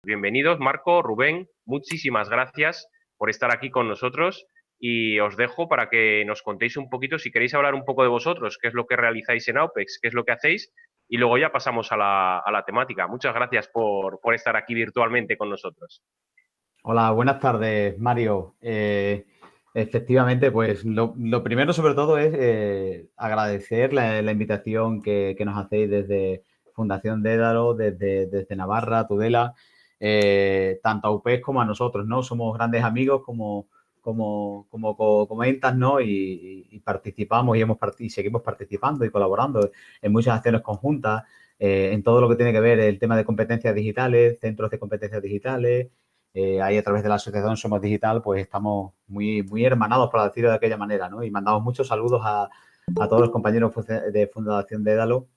Bienvenidos, Marco, Rubén, muchísimas gracias por estar aquí con nosotros y os dejo para que nos contéis un poquito, si queréis hablar un poco de vosotros, qué es lo que realizáis en Aupex, qué es lo que hacéis y luego ya pasamos a la temática. Muchas gracias por estar aquí virtualmente con nosotros. Hola, buenas tardes, Mario. Efectivamente, pues lo primero sobre todo es agradecer la invitación que nos hacéis desde Fundación Dédalo, desde Navarra, Tudela, tanto a UPES como a nosotros, ¿no? Somos grandes amigos como comentas, ¿no? Y participamos y seguimos participando y colaborando en muchas acciones conjuntas, en todo lo que tiene que ver el tema de competencias digitales, centros de competencias digitales. Ahí a través de la asociación Somos Digital, pues estamos muy hermanados, por decirlo de aquella manera, ¿no? Y mandamos muchos saludos a todos los compañeros de Fundación Dédalo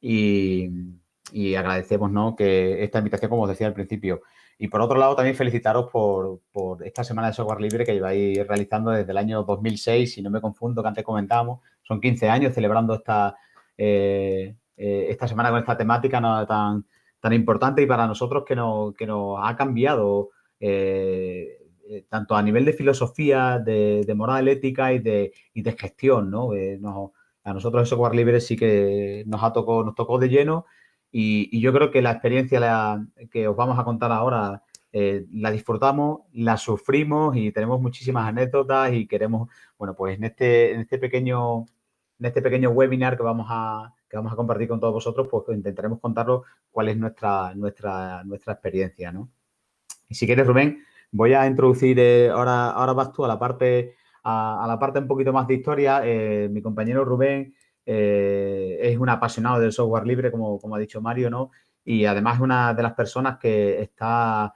y, y agradecemos, ¿no?, que esta invitación, como os decía al principio. Y por otro lado, también felicitaros por esta semana de software libre que lleváis realizando desde el año 2006, si no me confundo, que antes comentábamos. Son 15 años celebrando esta semana con esta temática, ¿no?, tan importante y para nosotros que nos ha cambiado tanto a nivel de filosofía, de moral, ética y de gestión, ¿no? A nosotros el software libre sí que nos tocó de lleno y yo creo que la experiencia que os vamos a contar ahora la disfrutamos, la sufrimos y tenemos muchísimas anécdotas y queremos, bueno, pues en este pequeño webinar que vamos a compartir con todos vosotros, pues intentaremos contaros cuál es nuestra experiencia, ¿no? Y si quieres, Rubén, voy a introducir, ahora vas tú a la parte un poquito más de historia. Mi compañero Rubén es un apasionado del software libre, como ha dicho Mario, ¿no? Y además es una de las personas que está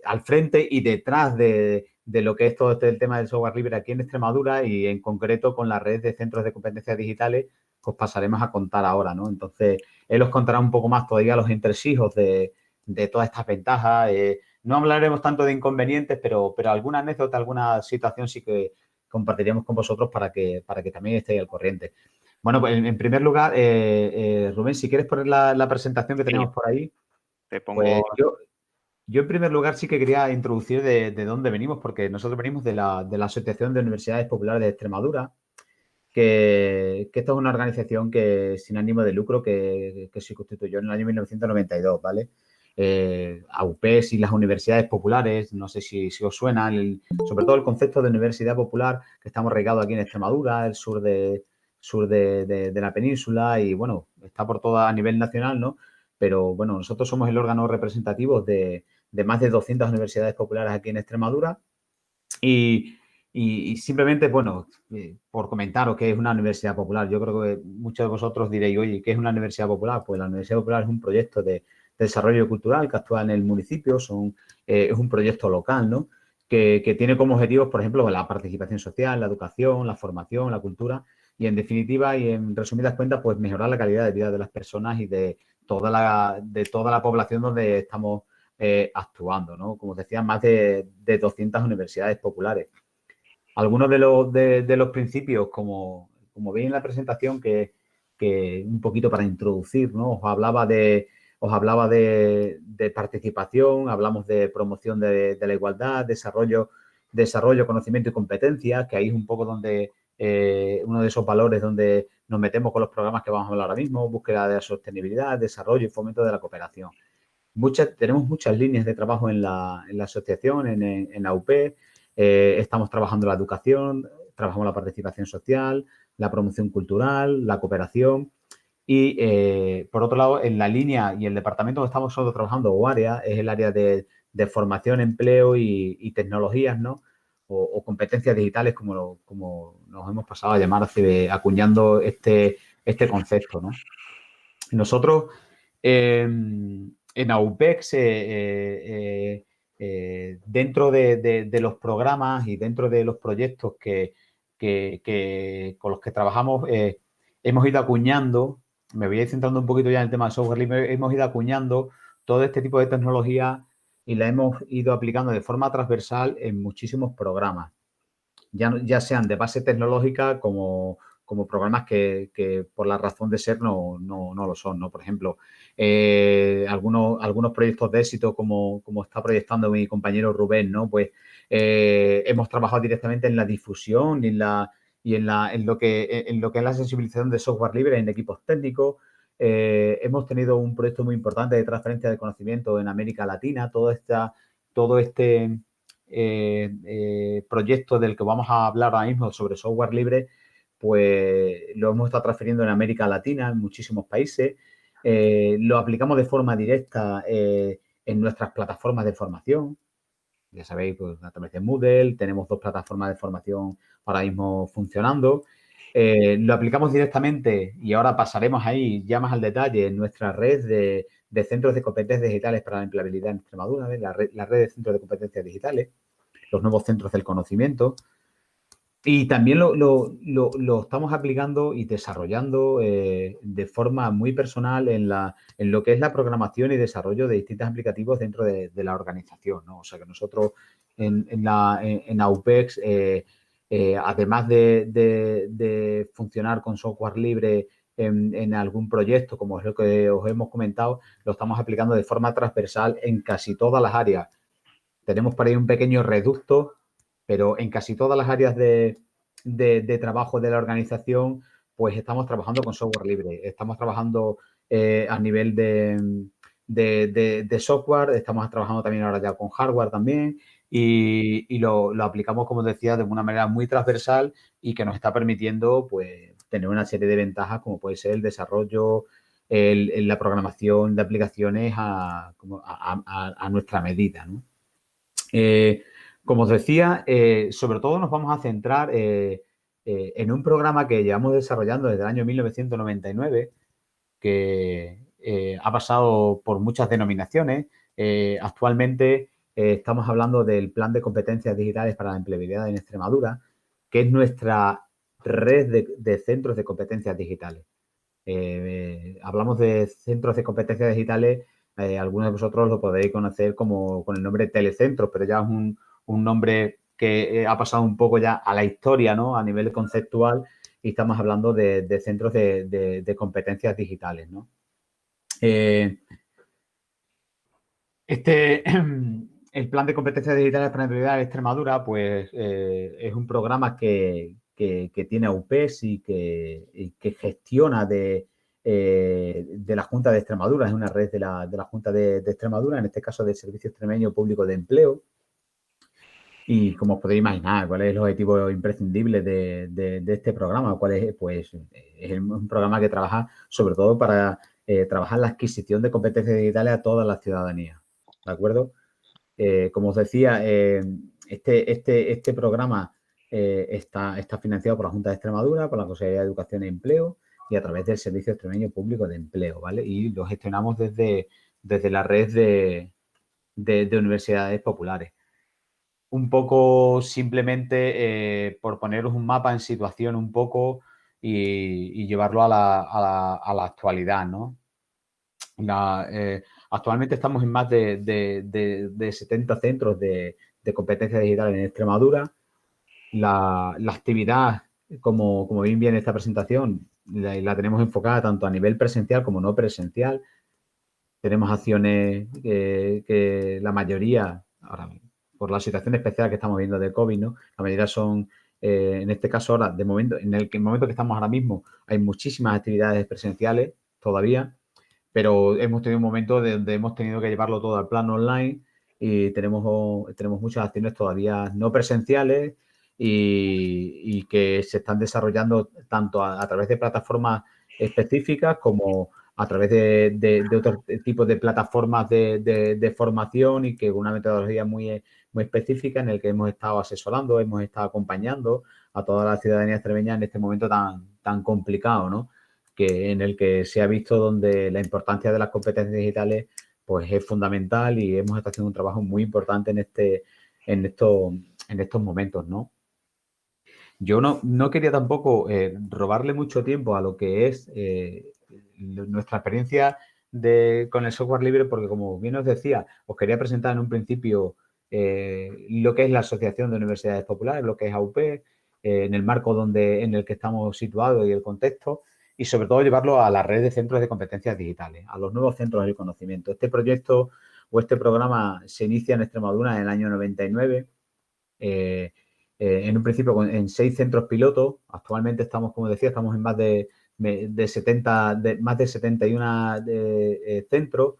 al frente y detrás de lo que es todo el tema del software libre aquí en Extremadura y en concreto con la red de centros de competencias digitales que os pasaremos a contar ahora, ¿no? Entonces, él os contará un poco más todavía los entresijos de todas estas ventajas. No hablaremos tanto de inconvenientes, pero alguna anécdota, alguna situación sí que compartiríamos con vosotros para que también estéis al corriente. Bueno, pues en primer lugar, Rubén, si quieres poner la presentación que Sí, tenemos por ahí, te pues pongo. yo en primer lugar sí que quería introducir de dónde venimos, porque nosotros venimos de la Asociación de Universidades Populares de Extremadura, que esto es una organización que sin ánimo de lucro que se constituyó en el año 1992, ¿vale? AUPES y las universidades populares, no sé si os suena, sobre todo el concepto de universidad popular, que estamos regados aquí en Extremadura, el sur de la península y, bueno, está por todo a nivel nacional, ¿no? Pero, bueno, nosotros somos el órgano representativo de más de 200 universidades populares aquí en Extremadura y, y simplemente, bueno, por comentaros qué es una universidad popular, yo creo que muchos de vosotros diréis, oye, ¿qué es una universidad popular? Pues la Universidad Popular es un proyecto de desarrollo cultural que actúa en el municipio, es un proyecto local, ¿no? Que tiene como objetivos, por ejemplo, la participación social, la educación, la formación, la cultura y, en definitiva y en resumidas cuentas, pues mejorar la calidad de vida de las personas y de toda la población donde estamos actuando, ¿no? Como os decía, más de 200 universidades populares. Algunos de los principios, como veis en la presentación, que un poquito para introducir, ¿no? Os hablaba de participación, hablamos de promoción de la igualdad, desarrollo, conocimiento y competencias, que ahí es un poco donde uno de esos valores donde nos metemos con los programas que vamos a hablar ahora mismo, búsqueda de la sostenibilidad, desarrollo y fomento de la cooperación. Tenemos muchas líneas de trabajo en la asociación, en la UP. Estamos trabajando la educación, trabajamos la participación social, la promoción cultural, la cooperación. Y, por otro lado, en la línea y el departamento donde estamos nosotros trabajando o área es el área de formación, empleo y tecnologías, ¿no? O competencias digitales, como nos hemos pasado a llamar, acuñando este concepto, ¿no? Nosotros en AUPEX, dentro de los programas y dentro de los proyectos con los que trabajamos, hemos ido acuñando, me voy a ir centrando un poquito ya en el tema de software libre, hemos ido acuñando todo este tipo de tecnología y la hemos ido aplicando de forma transversal en muchísimos programas, ya sean de base tecnológica programas que por la razón de ser no lo son, ¿no? Por ejemplo, algunos proyectos de éxito, como está proyectando mi compañero Rubén, ¿no? Pues hemos trabajado directamente en la difusión en lo que es la sensibilización de software libre en equipos técnicos. Hemos tenido un proyecto muy importante de transferencia de conocimiento en América Latina. Todo este proyecto del que vamos a hablar ahora mismo sobre software libre, pues lo hemos estado transfiriendo en América Latina, en muchísimos países. Lo aplicamos de forma directa en nuestras plataformas de formación. Ya sabéis, pues a través de Moodle, tenemos 2 plataformas de formación ahora mismo funcionando. Lo aplicamos directamente y ahora pasaremos ahí ya más al detalle en nuestra red de centros de competencias digitales para la empleabilidad en Extremadura, ¿ves? La red de centros de competencias digitales, los nuevos centros del conocimiento. Y también lo estamos aplicando y desarrollando de forma muy personal en lo que es la programación y desarrollo de distintos aplicativos dentro de la organización, ¿no? O sea que nosotros en AUPEX, además de funcionar con software libre en algún proyecto, como es lo que os hemos comentado, lo estamos aplicando de forma transversal en casi todas las áreas. Tenemos por ahí un pequeño reducto, pero en casi todas las áreas de trabajo de la organización, pues estamos trabajando con software libre. Estamos trabajando a nivel de software, estamos trabajando también ahora ya con hardware también y lo aplicamos, como decía, de una manera muy transversal y que nos está permitiendo, pues, tener una serie de ventajas como puede ser el desarrollo, la programación de aplicaciones a nuestra medida, ¿no? Como os decía, sobre todo nos vamos a centrar en un programa que llevamos desarrollando desde el año 1999, que ha pasado por muchas denominaciones. Actualmente estamos hablando del Plan de Competencias Digitales para la Empleabilidad en Extremadura, que es nuestra red de centros de competencias digitales. Hablamos de centros de competencias digitales, algunos de vosotros lo podéis conocer como con el nombre Telecentros, pero ya es un nombre que ha pasado un poco ya a la historia, ¿no? A nivel conceptual, y estamos hablando de centros de competencias digitales, ¿no? El Plan de Competencias Digitales para la Empleabilidad de Extremadura, pues es un programa que tiene AUPES y que gestiona de la Junta de Extremadura, es una red de la Junta de Extremadura, en este caso del Servicio Extremeño Público de Empleo. Y como os podéis imaginar, ¿cuál es el objetivo imprescindible de este programa? ¿Cuál es? Pues es un programa que trabaja sobre todo para trabajar la adquisición de competencias digitales a toda la ciudadanía. ¿De acuerdo? Como os decía, este programa está financiado por la Junta de Extremadura, por la Consejería de Educación y Empleo y a través del Servicio Extremeño Público de Empleo, ¿vale? Y lo gestionamos desde la red de universidades populares. Un poco simplemente por poneros un mapa en situación un poco y llevarlo a la actualidad, ¿no? Actualmente estamos en más de 70 centros de competencias digitales en Extremadura. La actividad, como bien viene esta presentación, la tenemos enfocada tanto a nivel presencial como no presencial. Tenemos acciones que la mayoría, ahora, por la situación especial que estamos viendo de COVID, ¿no? La mayoría son, en este caso ahora, de momento, en el momento que estamos ahora mismo, hay muchísimas actividades presenciales todavía, pero hemos tenido un momento donde hemos tenido que llevarlo todo al plano online y tenemos muchas acciones todavía no presenciales y que se están desarrollando tanto a través de plataformas específicas como a través de otros tipos de plataformas de formación y que una metodología muy específica en el que hemos estado asesorando, hemos estado acompañando a toda la ciudadanía extremeña en este momento tan complicado, ¿no? En el que se ha visto donde la importancia de las competencias digitales pues es fundamental y hemos estado haciendo un trabajo muy importante en estos momentos, ¿no? Yo no quería tampoco robarle mucho tiempo a lo que es nuestra experiencia con el software libre, porque como bien os decía, os quería presentar en un principio lo que es la Asociación de Universidades Populares, lo que es AUPE, en el marco en el que estamos situados y el contexto, y sobre todo llevarlo a la red de centros de competencias digitales, a los nuevos centros del conocimiento. Este proyecto o este programa se inicia en Extremadura en el año 99, en un principio en 6 centros pilotos. Actualmente estamos, como decía, estamos en más de 70, más de 71 centros.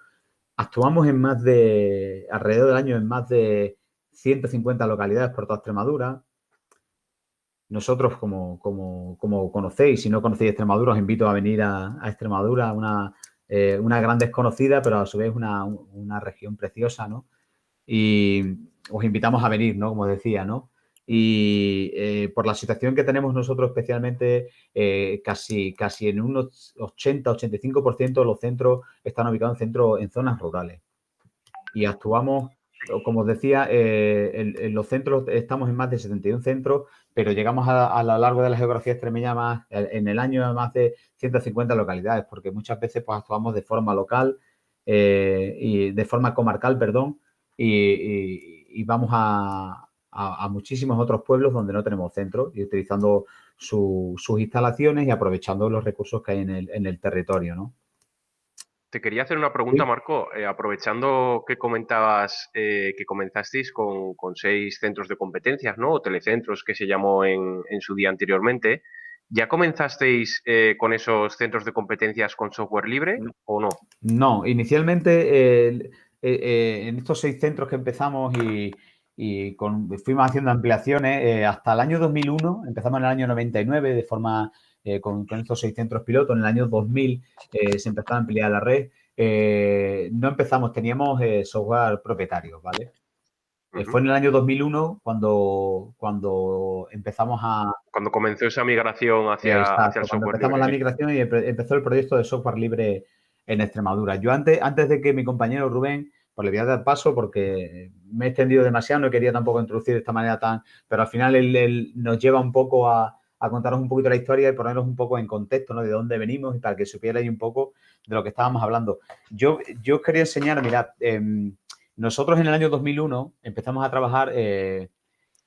Actuamos alrededor del año en más de 150 localidades por toda Extremadura. Nosotros, como conocéis, si no conocéis Extremadura, os invito a venir a Extremadura, una gran desconocida, pero a su vez una región preciosa, ¿no? Y os invitamos a venir, ¿no? Como decía, ¿no? Y por la situación que tenemos nosotros especialmente, casi en un 80-85% de los centros están ubicados en zonas rurales. Y actuamos, como os decía, en los centros estamos en más de 71 centros, pero llegamos a lo largo de la geografía extremeña en el año a más de 150 localidades, porque muchas veces pues actuamos de forma local y de forma comarcal, perdón, y vamos a muchísimos otros pueblos donde no tenemos centros y utilizando sus instalaciones y aprovechando los recursos que hay en el territorio, ¿no? Te quería hacer una pregunta, Sí. Marco, aprovechando que comentabas que comenzasteis con 6 centros de competencias, ¿no? O telecentros que se llamó en su día anteriormente. ¿Ya comenzasteis con esos centros de competencias con software libre o no? No, inicialmente en estos 6 centros que empezamos fuimos haciendo ampliaciones hasta el año 2001, empezamos en el año 99 de forma con estos 6 centros pilotos, en el año 2000 se empezó a ampliar la red. No empezamos, teníamos software propietario, ¿vale? Fue Ujú. en el año 2001 cuando empezamos Cuando comenzó esa migración hacia el exacto, cuando software empezamos libre, la sí. migración y empezó el proyecto de software libre en Extremadura. Yo antes de que mi compañero Rubén, pues le voy a dar paso porque me he extendido demasiado, no quería tampoco introducir de esta manera tan, pero al final él nos lleva un poco a contaros un poquito la historia y ponernos un poco en contexto, ¿no? De dónde venimos y para que supierais un poco de lo que estábamos hablando. Yo os quería enseñar, mirad, nosotros en el año 2001 empezamos a trabajar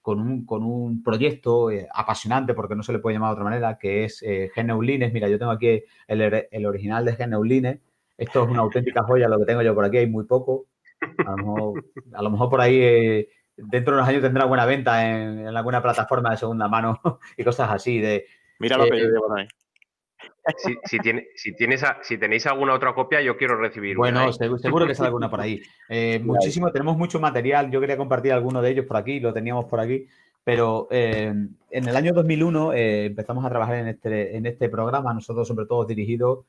con un proyecto apasionante, porque no se le puede llamar de otra manera, que es Geneulines. Mira, yo tengo aquí el original de Geneulines. Esto es una auténtica joya, lo que tengo yo por aquí, hay muy poco. A lo mejor por ahí, dentro de unos años tendrá buena venta en alguna plataforma de segunda mano y cosas así. Mira lo Eh, que yo llevo también. Si tenéis alguna otra copia, yo quiero recibir una, bueno, ¿eh? seguro que sale alguna por ahí. Tenemos mucho material. Yo quería compartir alguno de ellos por aquí, lo teníamos por aquí. Pero en el año 2001 empezamos a trabajar en este programa, nosotros sobre todo dirigidos,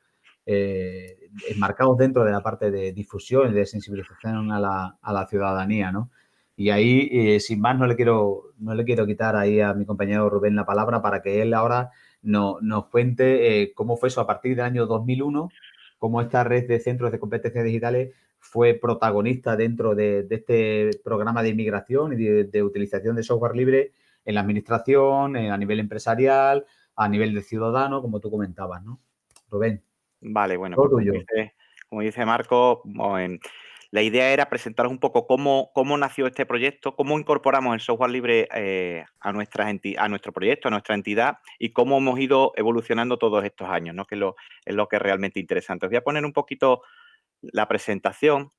enmarcados dentro de la parte de difusión y de sensibilización a la ciudadanía, ¿no? Y ahí, sin más, no le quiero quitar ahí a mi compañero Rubén la palabra para que él ahora nos cuente cómo fue eso a partir del año 2001, cómo esta red de centros de competencias digitales fue protagonista dentro de este programa de inmigración y de utilización de software libre en la administración, a nivel empresarial, a nivel de ciudadano, como tú comentabas, ¿no? Rubén, Vale, bueno, todo pues tuyo. como dice Marco, la idea era presentaros un poco cómo nació este proyecto, cómo incorporamos el software libre a nuestro proyecto, a nuestra entidad y cómo hemos ido evolucionando todos estos años, ¿no? Que es lo que es realmente interesante. Os voy a poner un poquito la presentación,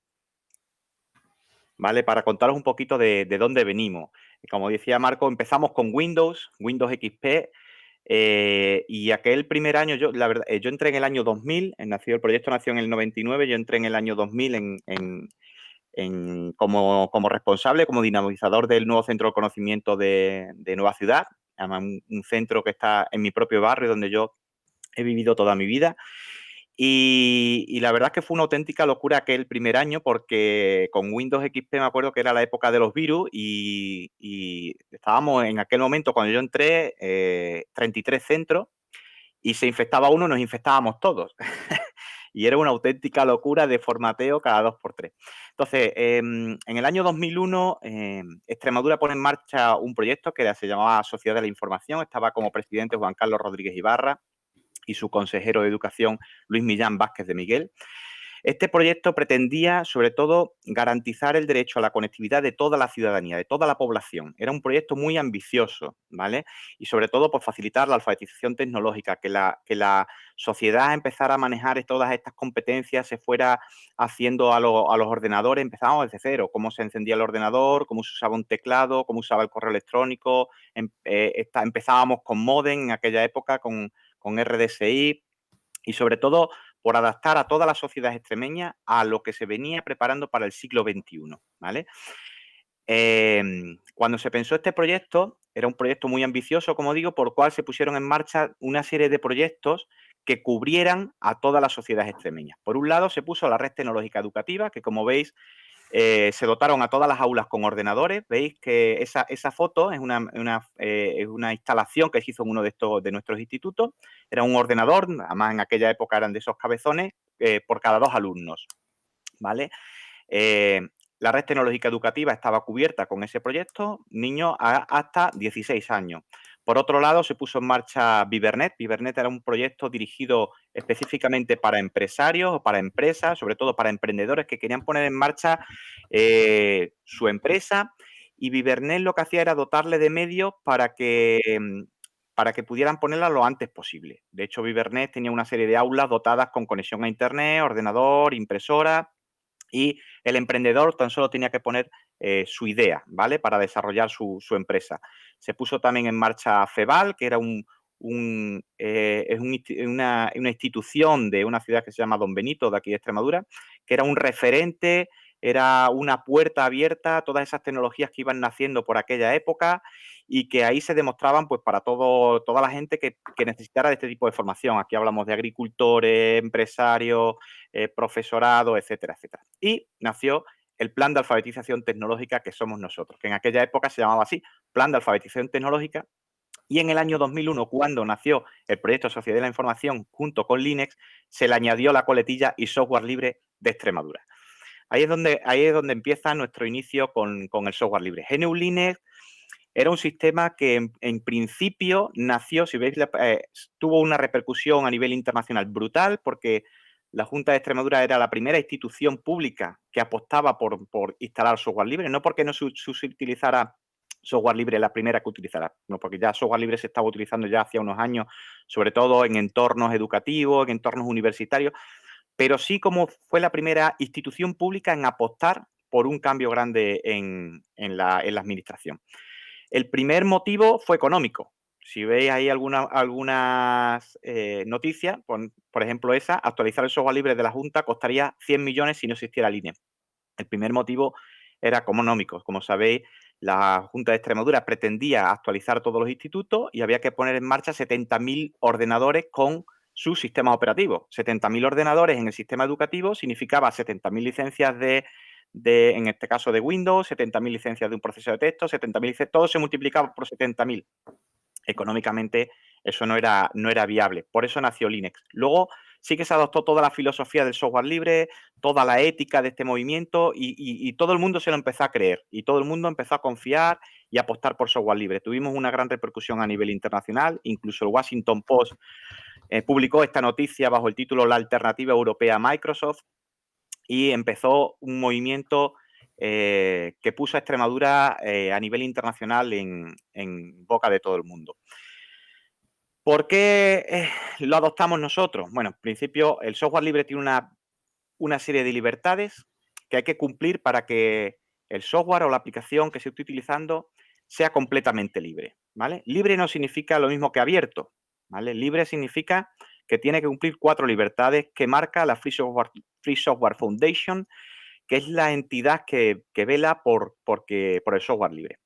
¿vale? Para contaros un poquito de dónde venimos. Como decía Marco, empezamos con Windows XP. Y aquel primer año, la verdad, yo entré en el año 2000, el proyecto nació en el 99, yo entré en el año 2000 como responsable, como dinamizador del nuevo centro de conocimiento de Nueva Ciudad, además un centro que está en mi propio barrio donde yo he vivido toda mi vida. Y la verdad es que fue una auténtica locura aquel primer año porque con Windows XP me acuerdo que era la época de los virus y estábamos en aquel momento cuando yo entré 33 centros y se infectaba uno, nos infectábamos todos. Y era una auténtica locura de formateo cada 2x3. Entonces, en el año 2001, Extremadura pone en marcha un proyecto que se llamaba Sociedad de la Información. Estaba como presidente Juan Carlos Rodríguez Ibarra y su consejero de Educación, Luis Millán Vázquez de Miguel. Este proyecto pretendía, sobre todo, garantizar el derecho a la conectividad de toda la ciudadanía, de toda la población. Era un proyecto muy ambicioso, ¿vale? Y sobre todo por facilitar la alfabetización tecnológica, que la sociedad empezara a manejar todas estas competencias, se fuera haciendo a los ordenadores, empezamos desde cero, cómo se encendía el ordenador, cómo se usaba un teclado, cómo usaba el correo electrónico, empezábamos con modem en aquella época, con RDSI, y sobre todo por adaptar a toda la sociedad extremeña a lo que se venía preparando para el siglo XXI, ¿vale? Cuando se pensó este proyecto, era un proyecto muy ambicioso, como digo, por el cual se pusieron en marcha una serie de proyectos que cubrieran a toda la sociedad extremeña. Por un lado, se puso la red tecnológica educativa, que como veis, se dotaron a todas las aulas con ordenadores. Veis que esa foto es una instalación que se hizo en uno de nuestros institutos. Era un ordenador, además en aquella época eran de esos cabezones, por cada 2 alumnos, ¿vale? La red tecnológica educativa estaba cubierta con ese proyecto, niños hasta 16 años. Por otro lado, se puso en marcha Vivernet. Vivernet era un proyecto dirigido específicamente para empresarios o para empresas, sobre todo para emprendedores que querían poner en marcha su empresa. Y Vivernet lo que hacía era dotarle de medios para que pudieran ponerla lo antes posible. De hecho, Vivernet tenía una serie de aulas dotadas con conexión a Internet, ordenador, impresora, y el emprendedor tan solo tenía que poner su idea, ¿vale? Para desarrollar su empresa. Se puso también en marcha FEVAL, que era una institución de una ciudad que se llama Don Benito, de aquí de Extremadura, que era un referente, era una puerta abierta a todas esas tecnologías que iban naciendo por aquella época y que ahí se demostraban pues para toda la gente que necesitara de este tipo de formación. Aquí hablamos de agricultores, empresarios, profesorado, etcétera, etcétera. Y nació el Plan de Alfabetización Tecnológica que somos nosotros, que en aquella época se llamaba así, Plan de Alfabetización Tecnológica, y en el año 2001, cuando nació el proyecto Sociedad de la Información junto con Linux, se le añadió la coletilla y software libre de Extremadura. Ahí es donde empieza nuestro inicio con el software libre. GNU Linux era un sistema que en principio nació, si veis, tuvo una repercusión a nivel internacional brutal porque la Junta de Extremadura era la primera institución pública que apostaba por instalar software libre, no porque no se utilizara software libre la primera que utilizara, no, porque ya software libre se estaba utilizando ya hacía unos años, sobre todo en entornos educativos, en entornos universitarios, pero sí como fue la primera institución pública en apostar por un cambio grande en la administración. El primer motivo fue económico. Si veis ahí algunas noticias, por ejemplo esa, actualizar el software libre de la Junta costaría 100 millones si no existiera Linux. El primer motivo era económico. Como sabéis, la Junta de Extremadura pretendía actualizar todos los institutos y había que poner en marcha 70.000 ordenadores con sus sistemas operativos. 70.000 ordenadores en el sistema educativo significaba 70.000 licencias en este caso de Windows, 70.000 licencias de un proceso de texto, 70.000 licencias, todo se multiplicaba por 70.000. Económicamente eso no era viable. Por eso nació Linux. Luego sí que se adoptó toda la filosofía del software libre, toda la ética de este movimiento y todo el mundo se lo empezó a creer y todo el mundo empezó a confiar y a apostar por software libre. Tuvimos una gran repercusión a nivel internacional, incluso el Washington Post publicó esta noticia bajo el título La alternativa europea a Microsoft y empezó un movimiento que puso a Extremadura a nivel internacional en boca de todo el mundo. ¿Por qué lo adoptamos nosotros? Bueno, en principio el software libre tiene una serie de libertades que hay que cumplir para que el software o la aplicación que se esté utilizando sea completamente libre, ¿vale? Libre no significa lo mismo que abierto, ¿vale? Libre significa que tiene que cumplir 4 libertades que marca la Free Software Foundation, que es la entidad que vela por el software libre.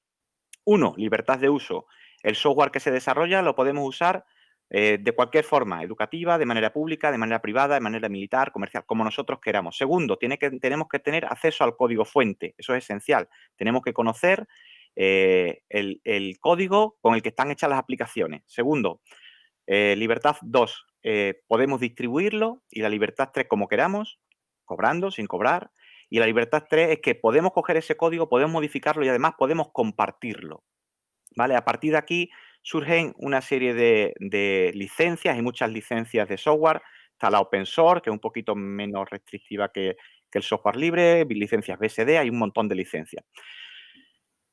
1, libertad de uso. El software que se desarrolla lo podemos usar de cualquier forma, educativa, de manera pública, de manera privada, de manera militar, comercial, como nosotros queramos. Segundo, tenemos que tener acceso al código fuente. Eso es esencial. Tenemos que conocer el código con el que están hechas las aplicaciones. Segundo, libertad 2, podemos distribuirlo, y la libertad 3, como queramos, cobrando, sin cobrar. Y la libertad 3 es que podemos coger ese código, podemos modificarlo y además podemos compartirlo, ¿vale? A partir de aquí surgen una serie de licencias y muchas licencias de software. está la open source, que es un poquito menos restrictiva que el software libre, licencias BSD, hay un montón de licencias.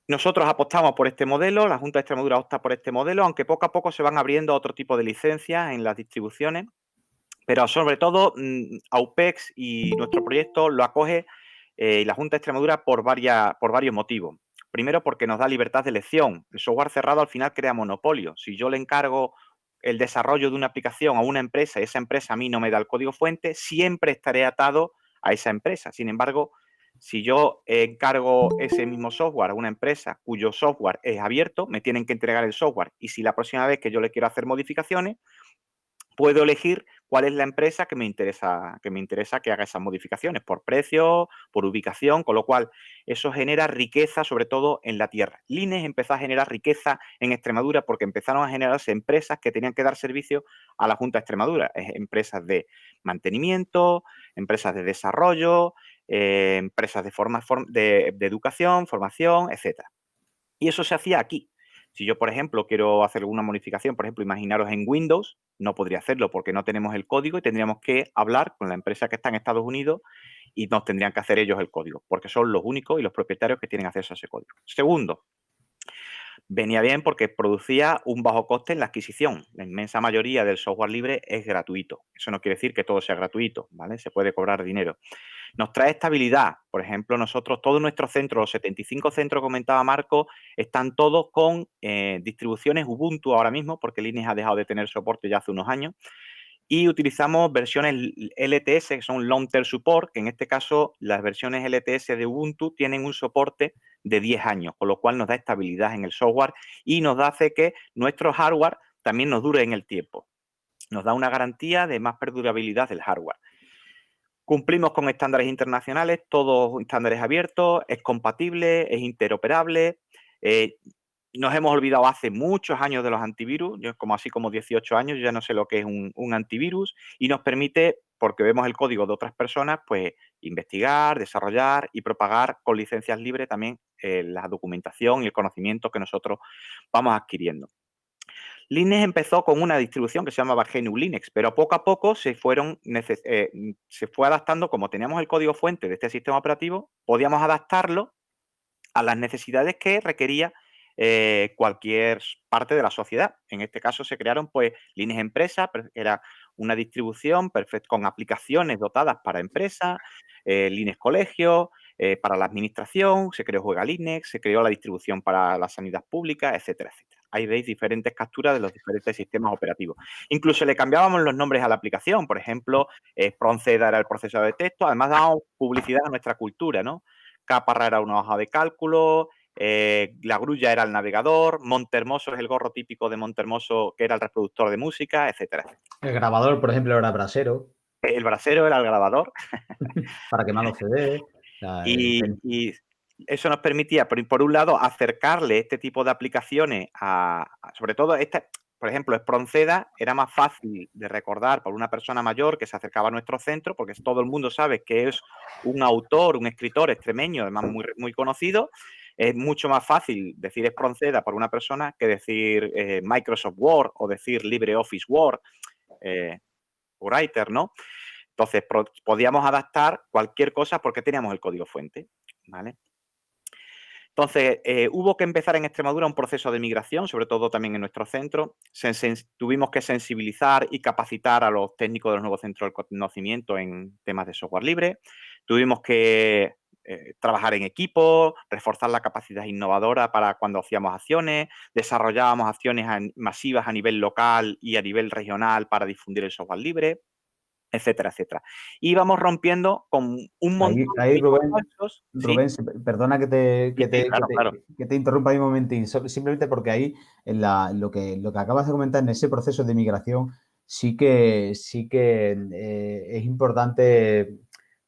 Nosotros apostamos por este modelo, la Junta de Extremadura opta por este modelo, aunque poco a poco se van abriendo otro tipo de licencias en las distribuciones, pero sobre todo AUPEX y nuestro proyecto lo acoge la Junta de Extremadura por varios motivos. Primero, porque nos da libertad de elección. El software cerrado al final crea monopolio. Si yo le encargo el desarrollo de una aplicación a una empresa y esa empresa a mí no me da el código fuente, siempre estaré atado a esa empresa. Sin embargo, si yo encargo ese mismo software a una empresa cuyo software es abierto, me tienen que entregar el software. Y si la próxima vez que yo le quiero hacer modificaciones, puedo elegir cuál es la empresa que me interesa que haga esas modificaciones, por precio, por ubicación, con lo cual eso genera riqueza, sobre todo en la tierra. Lines empezó a generar riqueza en Extremadura porque empezaron a generarse empresas que tenían que dar servicio a la Junta de Extremadura, empresas de mantenimiento, empresas de desarrollo, empresas de educación, formación, etcétera. Y eso se hacía aquí. Si yo, por ejemplo, quiero hacer alguna modificación, por ejemplo, imaginaros en Windows, no podría hacerlo porque no tenemos el código y tendríamos que hablar con la empresa que está en Estados Unidos y nos tendrían que hacer ellos el código, porque son los únicos y los propietarios que tienen acceso a ese código. Segundo, venía bien porque producía un bajo coste en la adquisición. La inmensa mayoría del software libre es gratuito. Eso no quiere decir que todo sea gratuito, ¿vale? Se puede cobrar dinero. Nos trae estabilidad. Por ejemplo, nosotros, todos nuestros centros, los 75 centros que comentaba Marco, están todos con distribuciones Ubuntu ahora mismo, porque Linux ha dejado de tener soporte ya hace unos años. Y utilizamos versiones LTS, que son Long Term Support, que en este caso las versiones LTS de Ubuntu tienen un soporte de 10 años, con lo cual nos da estabilidad en el software y nos hace que nuestro hardware también nos dure en el tiempo. Nos da una garantía de más perdurabilidad del hardware. Cumplimos con estándares internacionales, todos estándares abiertos, es compatible, es interoperable. Nos hemos olvidado hace muchos años de los antivirus, yo así como 18 años, ya no sé lo que es un antivirus, y nos permite, porque vemos el código de otras personas, pues investigar, desarrollar y propagar con licencias libres también la documentación y el conocimiento que nosotros vamos adquiriendo. Linux empezó con una distribución que se llamaba GNU Linux, pero poco a poco se fue adaptando, como teníamos el código fuente de este sistema operativo, podíamos adaptarlo a las necesidades que requería cualquier parte de la sociedad. En este caso se crearon pues Linux Empresa, era una distribución con aplicaciones dotadas para empresas, Linux Colegio, para la administración, se creó Juega Linux, se creó la distribución para la sanidad pública, etcétera, etcétera. Ahí veis diferentes capturas de los diferentes sistemas operativos. Incluso le cambiábamos los nombres a la aplicación. Por ejemplo, Spronceda era el procesador de texto. Además, dábamos publicidad a nuestra cultura, ¿no? Caparra era una hoja de cálculo, la grulla era el navegador, Montehermoso es el gorro típico de Montehermoso, que era el reproductor de música, etcétera, etcétera. El grabador, por ejemplo, era brasero. El brasero era el grabador. Para quemar los CD. Y eso nos permitía, por un lado, acercarle este tipo de aplicaciones sobre todo por ejemplo, Spronceda era más fácil de recordar por una persona mayor que se acercaba a nuestro centro, porque todo el mundo sabe que es un autor, un escritor extremeño, además muy, muy conocido. Es mucho más fácil decir Spronceda por una persona que decir Microsoft Word o decir LibreOffice Word, Writer, ¿no? Entonces, podíamos adaptar cualquier cosa porque teníamos el código fuente, ¿vale? Entonces, hubo que empezar en Extremadura un proceso de migración, sobre todo también en nuestro centro. Tuvimos que sensibilizar y capacitar a los técnicos de los nuevos centros de conocimiento en temas de software libre. Tuvimos que trabajar en equipo, reforzar la capacidad innovadora para cuando hacíamos acciones, desarrollábamos acciones masivas a nivel local y a nivel regional para difundir el software libre, etcétera, etcétera. Y vamos rompiendo con un montón ahí de Rubén, falsos. Rubén, ¿Sí? perdona que Claro. te interrumpa ahí un momentín, simplemente porque ahí en lo que acabas de comentar en ese proceso de migración sí que es importante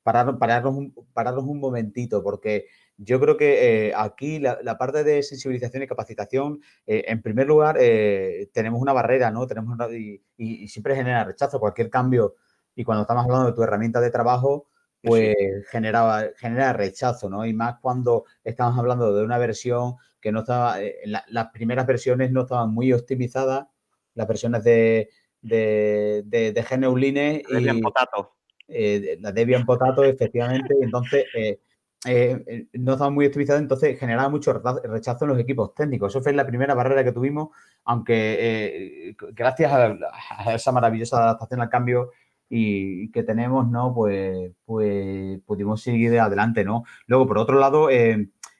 pararnos un momentito, porque yo creo que aquí la parte de sensibilización y capacitación, en primer lugar, tenemos una barrera, ¿no? Y siempre genera rechazo cualquier cambio. Y cuando estamos hablando de tu herramienta de trabajo, pues Sí. genera rechazo, ¿no? Y más cuando estamos hablando de una versión que no estaba, las primeras versiones no estaban muy optimizadas, las versiones de de GNU Linux Debian y Potato. la Debian Potato, efectivamente. Entonces, no estaba muy optimizado, entonces generaba mucho rechazo en los equipos técnicos. Eso fue la primera barrera que tuvimos, aunque gracias a esa maravillosa adaptación al cambio y que tenemos, ¿no? Pues pudimos seguir adelante, ¿no? Luego, por otro lado,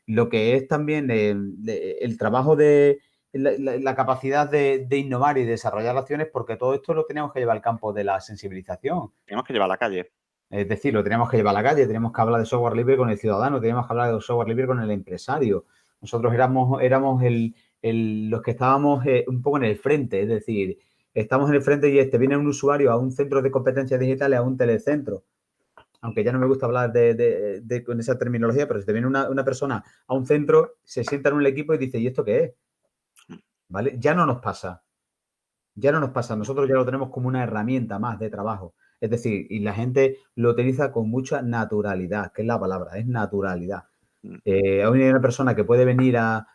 lo que es también el trabajo de la capacidad de innovar y desarrollar acciones, porque todo esto lo teníamos que llevar al campo de la sensibilización. Tenemos que llevar a la calle. Es decir, lo teníamos que llevar a la calle, teníamos que hablar de software libre con el ciudadano, teníamos que hablar de software libre con el empresario. Nosotros éramos los que estábamos un poco en el frente, es decir, estamos en el frente y viene un usuario a un centro de competencias digitales, a un telecentro. Aunque ya no me gusta hablar con esa terminología, pero si te viene una persona a un centro, se sienta en un equipo y dice, ¿y esto qué es? ¿Vale? Ya no nos pasa. Ya no nos pasa. Nosotros ya lo tenemos como una herramienta más de trabajo. Es decir, y la gente lo utiliza con mucha naturalidad, que es la palabra, es naturalidad. Hoy hay una persona que puede venir a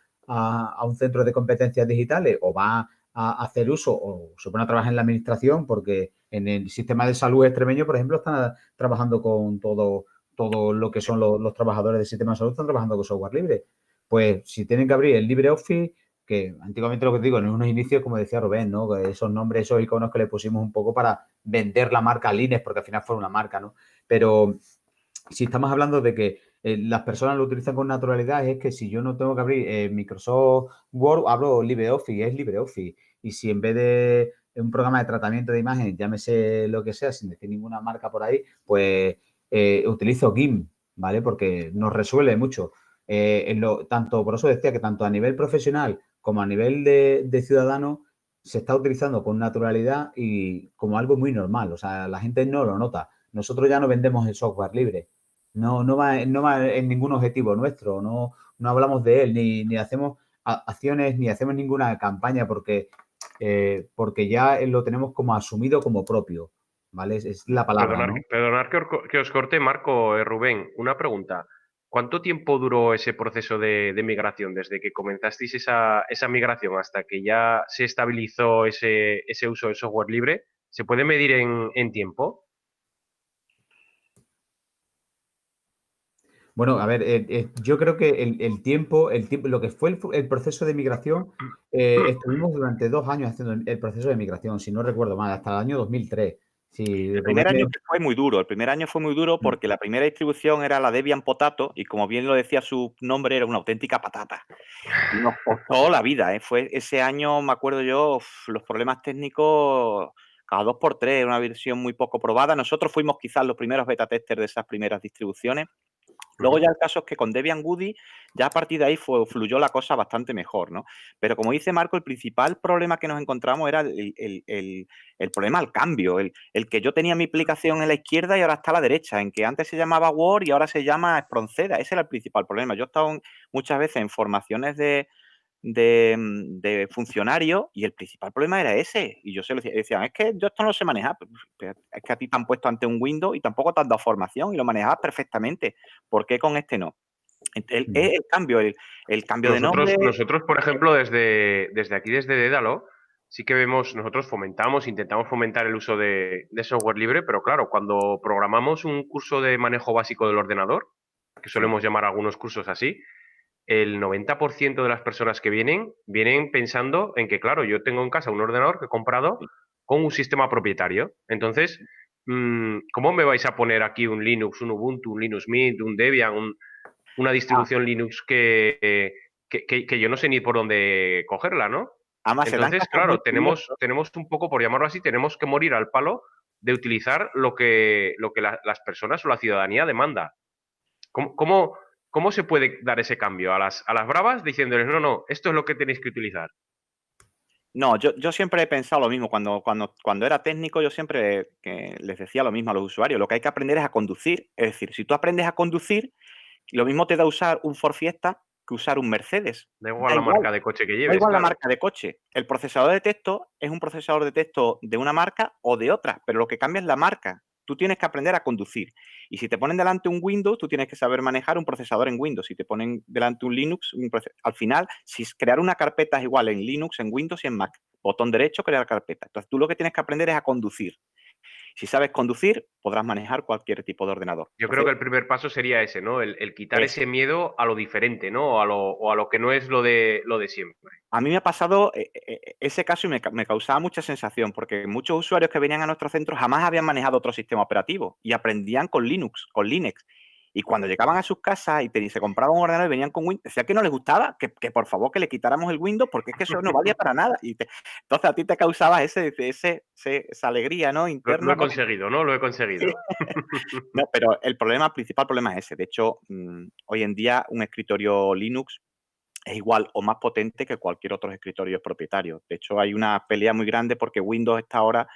un centro de competencias digitales o va a hacer uso o se pone a trabajar en la administración porque en el sistema de salud extremeño, por ejemplo, están trabajando con todo lo que son los trabajadores del sistema de salud, están trabajando con software libre. Pues si tienen que abrir el LibreOffice, que antiguamente lo que te digo, en unos inicios, como decía Rubén, ¿no? Esos nombres, esos iconos que le pusimos un poco para vender la marca Linux, porque al final fue una marca, ¿no? Pero si estamos hablando de que las personas lo utilizan con naturalidad, es que si yo no tengo que abrir Microsoft Word, abro LibreOffice, es LibreOffice. Y si en vez de un programa de tratamiento de imagen, llámese lo que sea, sin decir ninguna marca por ahí, pues utilizo GIMP, ¿vale? Porque nos resuelve mucho. Tanto, por eso decía que tanto a nivel profesional como a nivel de ciudadano se está utilizando con naturalidad y como algo muy normal. O sea, la gente no lo nota. Nosotros ya no vendemos el software libre. No va en ningún objetivo nuestro. No hablamos de él, ni hacemos acciones, ni hacemos ninguna campaña porque ya lo tenemos como asumido como propio. ¿Vale? Es la palabra, ¿no? Perdonar que os corte, Marco, Rubén, una pregunta. ¿Cuánto tiempo duró ese proceso de migración, desde que comenzasteis esa migración hasta que ya se estabilizó ese uso de software libre? ¿Se puede medir en tiempo? Bueno, a ver, yo creo que el tiempo, lo que fue el proceso de migración, estuvimos durante 2 años haciendo el proceso de migración, si no recuerdo mal, hasta el año 2003. Si El Rubén primer año fue muy duro. El primer año fue muy duro porque la primera distribución era la Debian Potato y, como bien lo decía su nombre, era una auténtica patata. Y nos costó la vida, ¿eh? Fue ese año, me acuerdo yo, los problemas técnicos cada 2 por 3, una versión muy poco probada. Nosotros fuimos quizás los primeros beta testers de esas primeras distribuciones. Luego ya el caso es que con Debian Goody ya a partir de ahí fluyó la cosa bastante mejor, ¿no? Pero como dice Marco, el principal problema que nos encontramos era el problema al cambio, el que yo tenía mi aplicación en la izquierda y ahora está a la derecha, en que antes se llamaba Word y ahora se llama Espronceda. Ese era el principal problema. Yo he estado muchas veces en formaciones de funcionarios y el principal problema era ese. Y yo se lo decía, es que yo esto no lo sé manejar. Pero es que a ti te han puesto ante un Windows y tampoco te han dado formación y lo manejabas perfectamente. ¿Por qué con este no? El cambio, el cambio de nombre. Nosotros, por ejemplo, desde aquí, desde Dédalo, sí que vemos, nosotros intentamos fomentar el uso de software libre, pero claro, cuando programamos un curso de manejo básico del ordenador, que solemos llamar algunos cursos así, el 90% de las personas que vienen pensando en que, claro, yo tengo en casa un ordenador que he comprado con un sistema propietario. Entonces, ¿cómo me vais a poner aquí un Linux, un Ubuntu, un Linux Mint, un Debian, una distribución Linux que yo no sé ni por dónde cogerla, ¿no? Además, se dan Entonces, casos muy claro, curiosos. tenemos un poco, por llamarlo así, tenemos que morir al palo de utilizar lo que las personas o la ciudadanía demanda. ¿Cómo se puede dar ese cambio a las bravas diciéndoles, no, esto es lo que tenéis que utilizar? No, yo siempre he pensado lo mismo. Cuando era técnico, yo siempre les decía lo mismo a los usuarios. Lo que hay que aprender es a conducir. Es decir, si tú aprendes a conducir, lo mismo te da usar un Ford Fiesta que usar un Mercedes. Da igual Da la igual. marca de coche que Da lleves, igual la claro. marca de coche. El procesador de texto es un procesador de texto de una marca o de otra, pero lo que cambia es la marca. Tú tienes que aprender a conducir. Y si te ponen delante un Windows, tú tienes que saber manejar un procesador en Windows. Si te ponen delante un Linux, al final, si crear una carpeta es igual en Linux, en Windows y en Mac. botón derecho, crear carpeta. Entonces, tú lo que tienes que aprender es a conducir. Si sabes conducir, podrás manejar cualquier tipo de ordenador. Yo creo que el primer paso sería ese, ¿no? El quitar ese miedo a lo diferente, ¿no? O a lo que no es lo de siempre. A mí me ha pasado ese caso y me causaba mucha sensación, porque muchos usuarios que venían a nuestro centro jamás habían manejado otro sistema operativo y aprendían con Linux, con Linux. Y cuando llegaban a sus casas y se compraban un ordenador y venían con Windows, decía que no les gustaba, que por favor que le quitáramos el Windows porque es que eso no valía para nada. Entonces a ti te causaba esa alegría, ¿no? Lo Interna. he conseguido, ¿no? Lo he conseguido. No, pero el principal problema es ese. De hecho, hoy en día un escritorio Linux es igual o más potente que cualquier otro escritorio propietario. De hecho, hay una pelea muy grande porque Windows está ahora,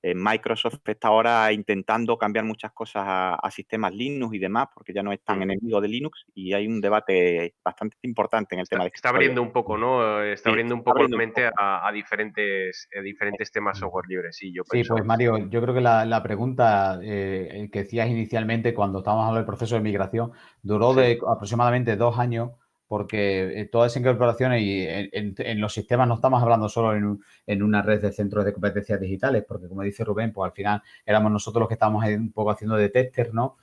Microsoft está ahora intentando cambiar muchas cosas a sistemas Linux y demás, porque ya no es tan enemigo de Linux y hay un debate bastante importante en el tema de Está abriendo un poco, ¿no? Está Sí, abriendo un está poco la abriendo un mente poco. a diferentes temas software libres, sí, yo Sí, pienso. pues Mario, yo creo que la pregunta que decías inicialmente cuando estábamos hablando del proceso de migración duró Sí. de aproximadamente 2 años porque todas esas incorporaciones y en los sistemas no estamos hablando solo en una red de centros de competencias digitales, porque como dice Rubén, pues al final éramos nosotros los que estábamos ahí un poco haciendo de tester, ¿no?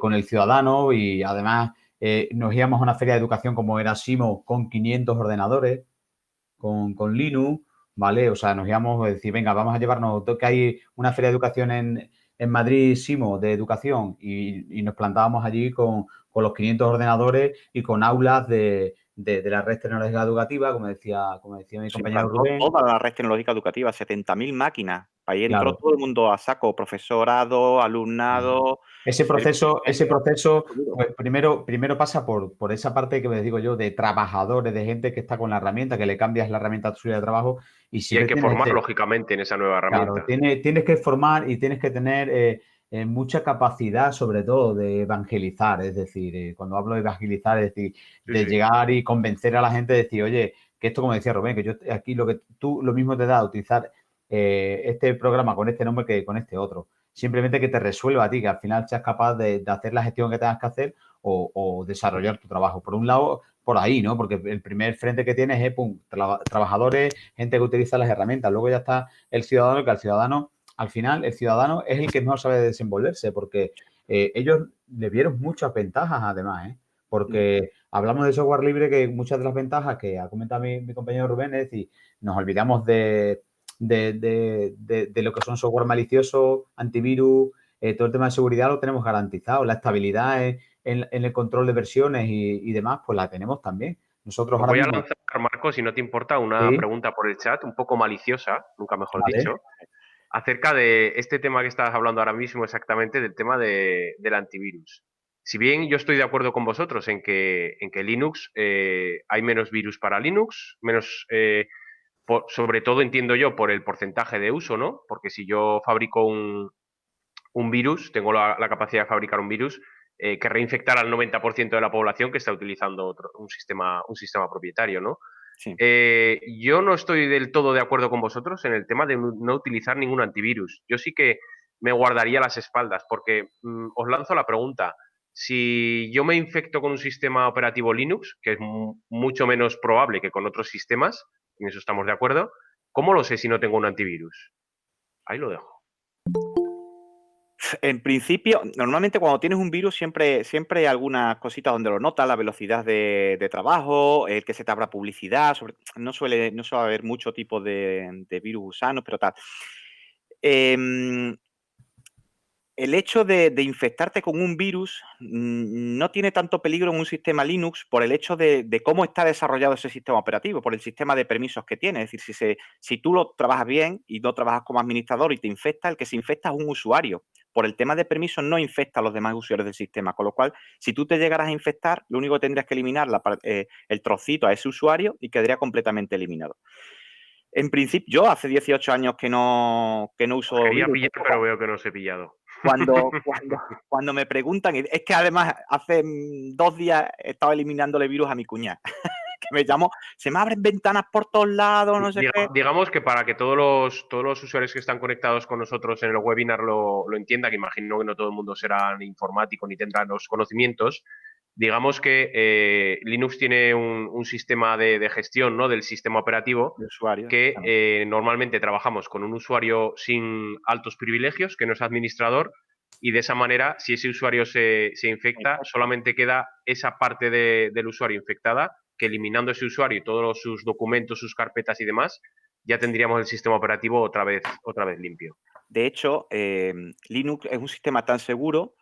Con el ciudadano y además nos íbamos a una feria de educación como era Simo con 500 ordenadores, con Linux, ¿vale? O sea, nos íbamos a decir, venga, vamos a llevarnos, que hay una feria de educación en Madrid, Simo, de educación, y nos plantábamos allí con los 500 ordenadores y con aulas de la red tecnológica educativa, como decía mi Se compañero implantó Rubén. toda la red tecnológica educativa, 70.000 máquinas. Ahí entró Claro. todo el mundo a saco, profesorado, alumnado. Ese proceso, Seguro. pues primero pasa por esa parte que me digo yo, de trabajadores, de gente que está con la herramienta, que le cambias la herramienta suya de trabajo y Y hay siempre que tienes formar, lógicamente, en esa nueva claro, herramienta. tienes que formar y tienes que tener mucha capacidad, sobre todo, de evangelizar. Es decir, cuando hablo de evangelizar, es decir, Sí, de sí. llegar y convencer a la gente de decir, oye, que esto, como decía Rubén, que yo aquí lo que tú lo mismo te da utilizar este programa con este nombre que con este otro. Simplemente que te resuelva a ti, que al final seas capaz de hacer la gestión que tengas que hacer o desarrollar tu trabajo. Por un lado, por ahí, ¿no? Porque el primer frente que tienes es, pum, trabajadores, gente que utiliza las herramientas. Luego ya está el ciudadano, que al ciudadano, al final, el ciudadano es el que mejor sabe desenvolverse, porque ellos le vieron muchas ventajas, además, ¿eh? Porque hablamos de software libre, que muchas de las ventajas que ha comentado mi compañero Rubén es decir, nos olvidamos de lo que son software malicioso, antivirus, todo el tema de seguridad lo tenemos garantizado, la estabilidad en el control de versiones y demás, pues la tenemos también. Nosotros Os ahora voy a mismo, lanzar, Marcos, si no te importa, una sí, pregunta por el chat, un poco maliciosa, nunca mejor vale, dicho, acerca de este tema que estás hablando ahora mismo exactamente, del tema del antivirus. Si bien yo estoy de acuerdo con vosotros en que Linux, hay menos virus para Linux, menos, sobre todo entiendo yo por el porcentaje de uso, ¿no? Porque si yo fabrico un virus, tengo la capacidad de fabricar un virus que reinfectar al 90% de la población que está utilizando un sistema propietario, ¿no? Sí. Yo no estoy del todo de acuerdo con vosotros en el tema de no utilizar ningún antivirus. Yo sí que me guardaría las espaldas, porque os lanzo la pregunta. Si yo me infecto con un sistema operativo Linux, que es mucho menos probable que con otros sistemas, en eso estamos de acuerdo, ¿cómo lo sé si no tengo un antivirus? Ahí lo dejo. En principio, normalmente cuando tienes un virus siempre hay algunas cositas donde lo notas, la velocidad de trabajo, el que se te abra publicidad, no suele haber mucho tipo de virus gusanos, pero tal. El hecho de infectarte con un virus no tiene tanto peligro en un sistema Linux por el hecho de cómo está desarrollado ese sistema operativo, por el sistema de permisos que tiene. Es decir, si tú lo trabajas bien y no trabajas como administrador y te infecta, el que se infecta es un usuario. Por el tema de permisos no infecta a los demás usuarios del sistema, con lo cual, si tú te llegaras a infectar, lo único que tendrías que eliminar el trocito a ese usuario y quedaría completamente eliminado. En principio, yo hace 18 años que no Os uso quería virus. pillar, pero veo que no os he pillado. Cuando me preguntan, es que además hace 2 días estaba eliminándole virus a mi cuñada, que me llamó, se me abren ventanas por todos lados, no sé qué. Digamos que para que todos los usuarios que están conectados con nosotros en el webinar lo entiendan, que imagino que no todo el mundo será informático ni tendrán los conocimientos, digamos que Linux tiene un sistema de gestión, ¿no?, del sistema operativo De usuario, que normalmente trabajamos con un usuario sin altos privilegios, que no es administrador, y de esa manera, si ese usuario se infecta, solamente queda esa parte del usuario infectada, que eliminando ese usuario y todos sus documentos, sus carpetas y demás, ya tendríamos el sistema operativo otra vez limpio. De hecho, Linux es un sistema tan seguro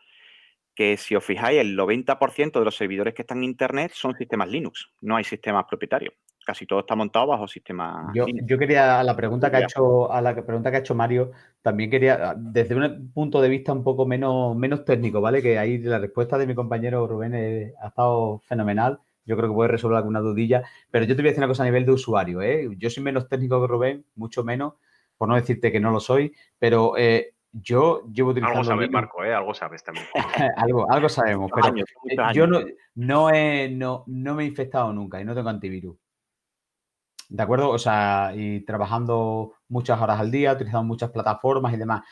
que, si os fijáis, el 90% de los servidores que están en Internet son sistemas Linux, no hay sistemas propietarios. Casi todo está montado bajo sistemas Linux. Yo quería, a la pregunta que ha hecho Mario, también quería, desde un punto de vista un poco menos técnico, ¿vale? Que ahí la respuesta de mi compañero Rubén ha estado fenomenal. Yo creo que puede resolver alguna dudilla, pero yo te voy a decir una cosa a nivel de usuario, ¿eh? Yo soy menos técnico que Rubén, mucho menos, por no decirte que no lo soy, pero yo llevo utilizando Algo sabes, Linux. Marco, ¿eh? Algo sabes también. Algo sabemos, Muchos pero años, muchos yo años. no me he infectado nunca y no tengo antivirus. ¿De acuerdo? O sea, y trabajando muchas horas al día, utilizando muchas plataformas y demás.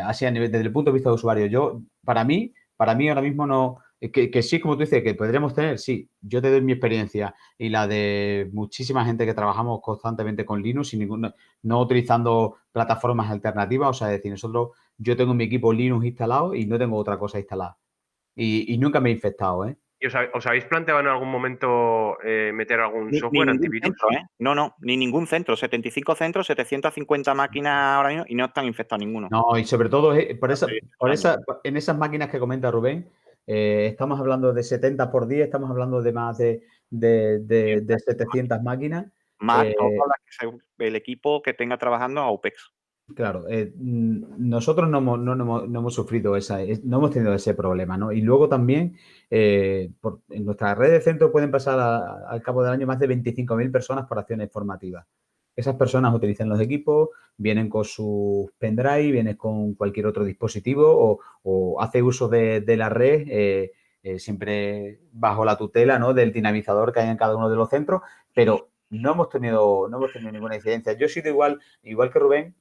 Así a nivel, desde el punto de vista de usuario, para mí ahora mismo no, que sí, como tú dices, que podríamos tener, sí, yo te doy mi experiencia y la de muchísima gente que trabajamos constantemente con Linux sin ninguna, no utilizando plataformas alternativas. O sea, es decir, yo tengo mi equipo Linux instalado y no tengo otra cosa instalada. Y nunca me he infectado, ¿eh? ¿Y os habéis planteado en algún momento meter algún Ni software ningún antivirus? centro, ¿eh? No, ni ningún centro. 75 centros, 750 máquinas ahora mismo y no están infectados ninguno. No, y sobre todo Hace muchos años. en esas máquinas que comenta Rubén, estamos hablando de 70 por día, estamos hablando de más de 700 máquinas. Más todas las el equipo que tenga trabajando a OPEX. Claro, nosotros no hemos sufrido no hemos tenido ese problema, ¿no? Y luego también, en nuestra red de centro pueden pasar al cabo del año más de 25.000 personas por acciones formativas. Esas personas utilizan los equipos, vienen con su pendrive, vienen con cualquier otro dispositivo o hace uso de la red, siempre bajo la tutela, ¿no?, del dinamizador que hay en cada uno de los centros, pero no hemos tenido ninguna incidencia. Yo he sido igual que Rubén.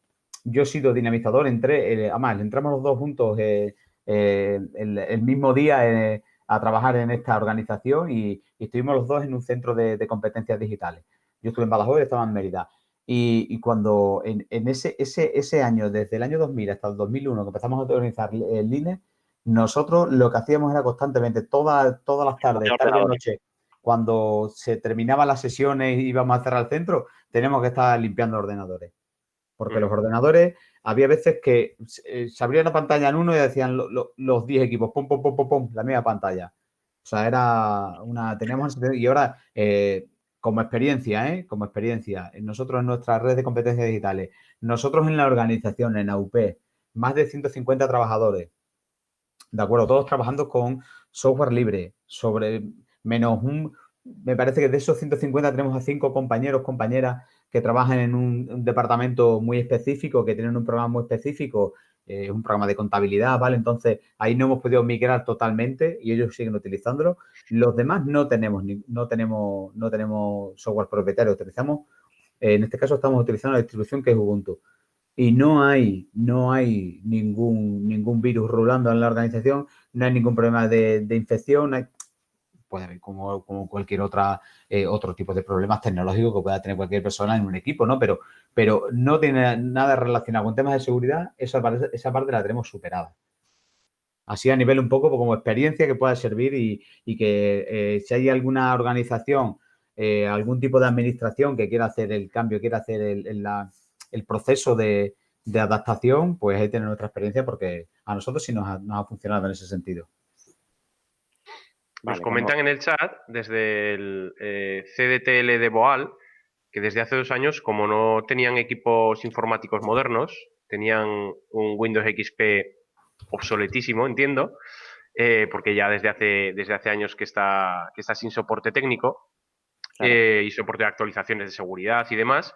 Yo he sido dinamizador, además, entramos los dos juntos el mismo día a trabajar en esta organización y estuvimos los dos en un centro de competencias digitales. Yo estuve en Badajoz y estaba en Mérida. Y cuando en ese año, desde el año 2000 hasta el 2001, que empezamos a organizar el INE, nosotros lo que hacíamos era constantemente, todas las tardes, tarde y noche, cuando se terminaban las sesiones y íbamos a cerrar el centro, teníamos que estar limpiando ordenadores. Porque los ordenadores, había veces que se abría la pantalla en uno y decían los 10 equipos, pum, pum, pum, pum, pum, la misma pantalla. O sea, teníamos, y ahora, como experiencia, nosotros en nuestra red de competencias digitales, nosotros en la organización, en AUP, más de 150 trabajadores, ¿de acuerdo? Todos trabajando con software libre, me parece que de esos 150 tenemos a 5 compañeros, compañeras que trabajan en un departamento muy específico, que tienen un programa muy específico, un programa de contabilidad, ¿vale? Entonces, ahí no hemos podido migrar totalmente y ellos siguen utilizándolo. Los demás no tenemos software propietario, en este caso estamos utilizando la distribución que es Ubuntu. Y no hay ningún virus rulando en la organización, no hay ningún problema de infección, puede haber como cualquier otro tipo de problemas tecnológicos que pueda tener cualquier persona en un equipo, ¿no? Pero no tiene nada relacionado con temas de seguridad, esa parte la tenemos superada. Así a nivel un poco como experiencia que pueda servir y que si hay alguna organización, algún tipo de administración que quiera hacer el cambio, quiera hacer el proceso de adaptación, pues ahí tiene nuestra experiencia porque a nosotros sí nos ha funcionado en ese sentido. Nos comentan en el chat desde el CDTL de Boal que desde hace 2 años, como no tenían equipos informáticos modernos, tenían un Windows XP obsoletísimo, entiendo, porque ya desde hace años que está sin soporte técnico, Claro. Y soporte de actualizaciones de seguridad y demás,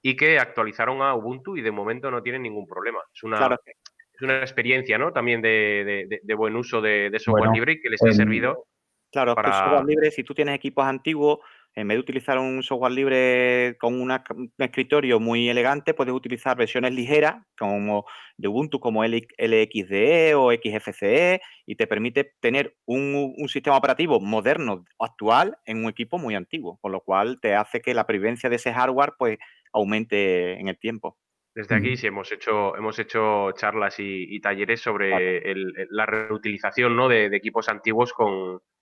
y que actualizaron a Ubuntu y de momento no tienen ningún problema. Es una experiencia, ¿no?, también de buen uso de software libre y que les ha servido Claro, es que el software libre, si tú tienes equipos antiguos, En vez de utilizar un software libre con un escritorio muy elegante, puedes utilizar versiones ligeras como de Ubuntu, como LXDE o XFCE, y te permite tener un sistema operativo moderno, actual, en un equipo muy antiguo, con lo cual te hace que la previvencia de ese hardware pues aumente en el tiempo. Desde aquí sí hemos hecho charlas y talleres Claro, sobre la reutilización, ¿no? de equipos antiguos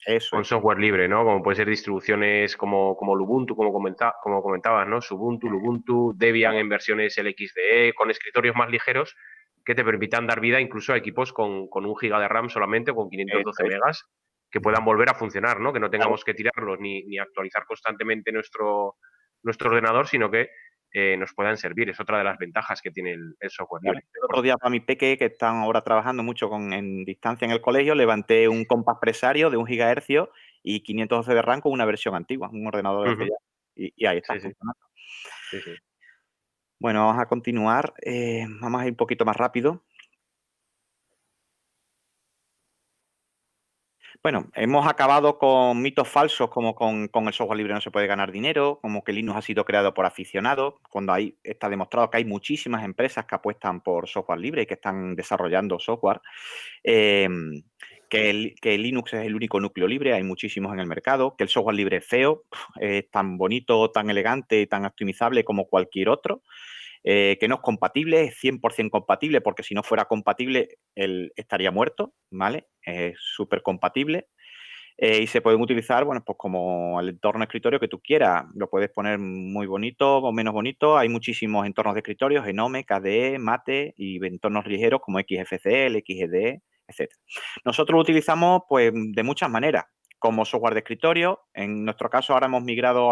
eso con es. software libre, ¿no? Como puede ser distribuciones como Lubuntu, como comentabas, ¿no? Subuntu, Lubuntu, Debian en versiones LXDE, con escritorios más ligeros que te permitan dar vida incluso a equipos con 1 GB de RAM solamente, con 512 Eso es. megas, que puedan volver a funcionar, ¿no? Que no Claro. tengamos que tirarlos ni actualizar constantemente nuestro ordenador, sino que nos puedan servir. Es otra de las ventajas que tiene el software Claro. libre. El otro día para mi peque, que están ahora trabajando mucho en distancia en el colegio, levanté un compás presario de 1 GHz y 512 de RAM con una versión antigua, un ordenador de hace Ujú. ya. Y ahí está Sí, sí, funcionando. sí, sí. Bueno, vamos a continuar. Vamos a ir un poquito más rápido. Bueno, hemos acabado con mitos falsos como con el software libre no se puede ganar dinero, como que Linux ha sido creado por aficionados, cuando está demostrado que hay muchísimas empresas que apuestan por software libre y que están desarrollando software. Que Linux es el único núcleo libre, hay muchísimos en el mercado, que el software libre es feo, es tan bonito, tan elegante, tan optimizable como cualquier otro, que no es compatible, es 100% compatible, porque si no fuera compatible, él estaría muerto, ¿vale? Es súper compatible. Y se pueden utilizar, bueno, pues como el entorno de escritorio que tú quieras. Lo puedes poner muy bonito o menos bonito. Hay muchísimos entornos de escritorio, Genome, KDE, Mate y entornos ligeros como XFCE, XGDE, etc. Nosotros lo utilizamos pues de muchas maneras. Como software de escritorio. En nuestro caso ahora hemos migrado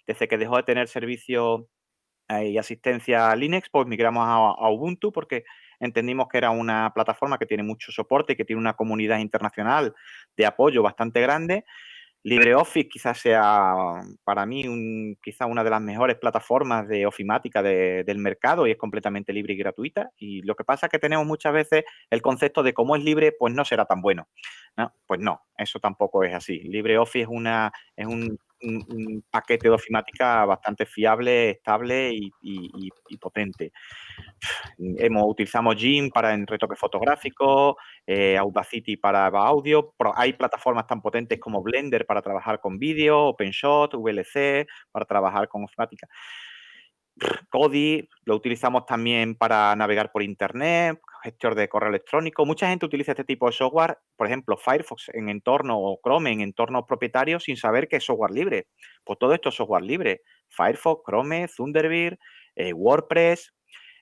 desde que dejó de tener servicio y asistencia a Linux, pues migramos a Ubuntu porque entendimos que era una plataforma que tiene mucho soporte y que tiene una comunidad internacional de apoyo bastante grande. LibreOffice quizás sea para mí quizás una de las mejores plataformas de ofimática del mercado y es completamente libre y gratuita. Y lo que pasa es que tenemos muchas veces el concepto de cómo es libre, pues no será tan bueno, ¿no? Pues no, eso tampoco es así. LibreOffice es un paquete de ofimática bastante fiable, estable y potente. Utilizamos Jim para en retoque fotográfico, Audacity para audio. Hay plataformas tan potentes como Blender para trabajar con vídeo, OpenShot, VLC para trabajar con ofimática. Kodi lo utilizamos también para navegar por internet, gestor de correo electrónico. Mucha gente utiliza este tipo de software, por ejemplo, Firefox en entorno o Chrome en entornos propietarios sin saber que es software libre. Pues todo esto es software libre. Firefox, Chrome, Thunderbird, WordPress,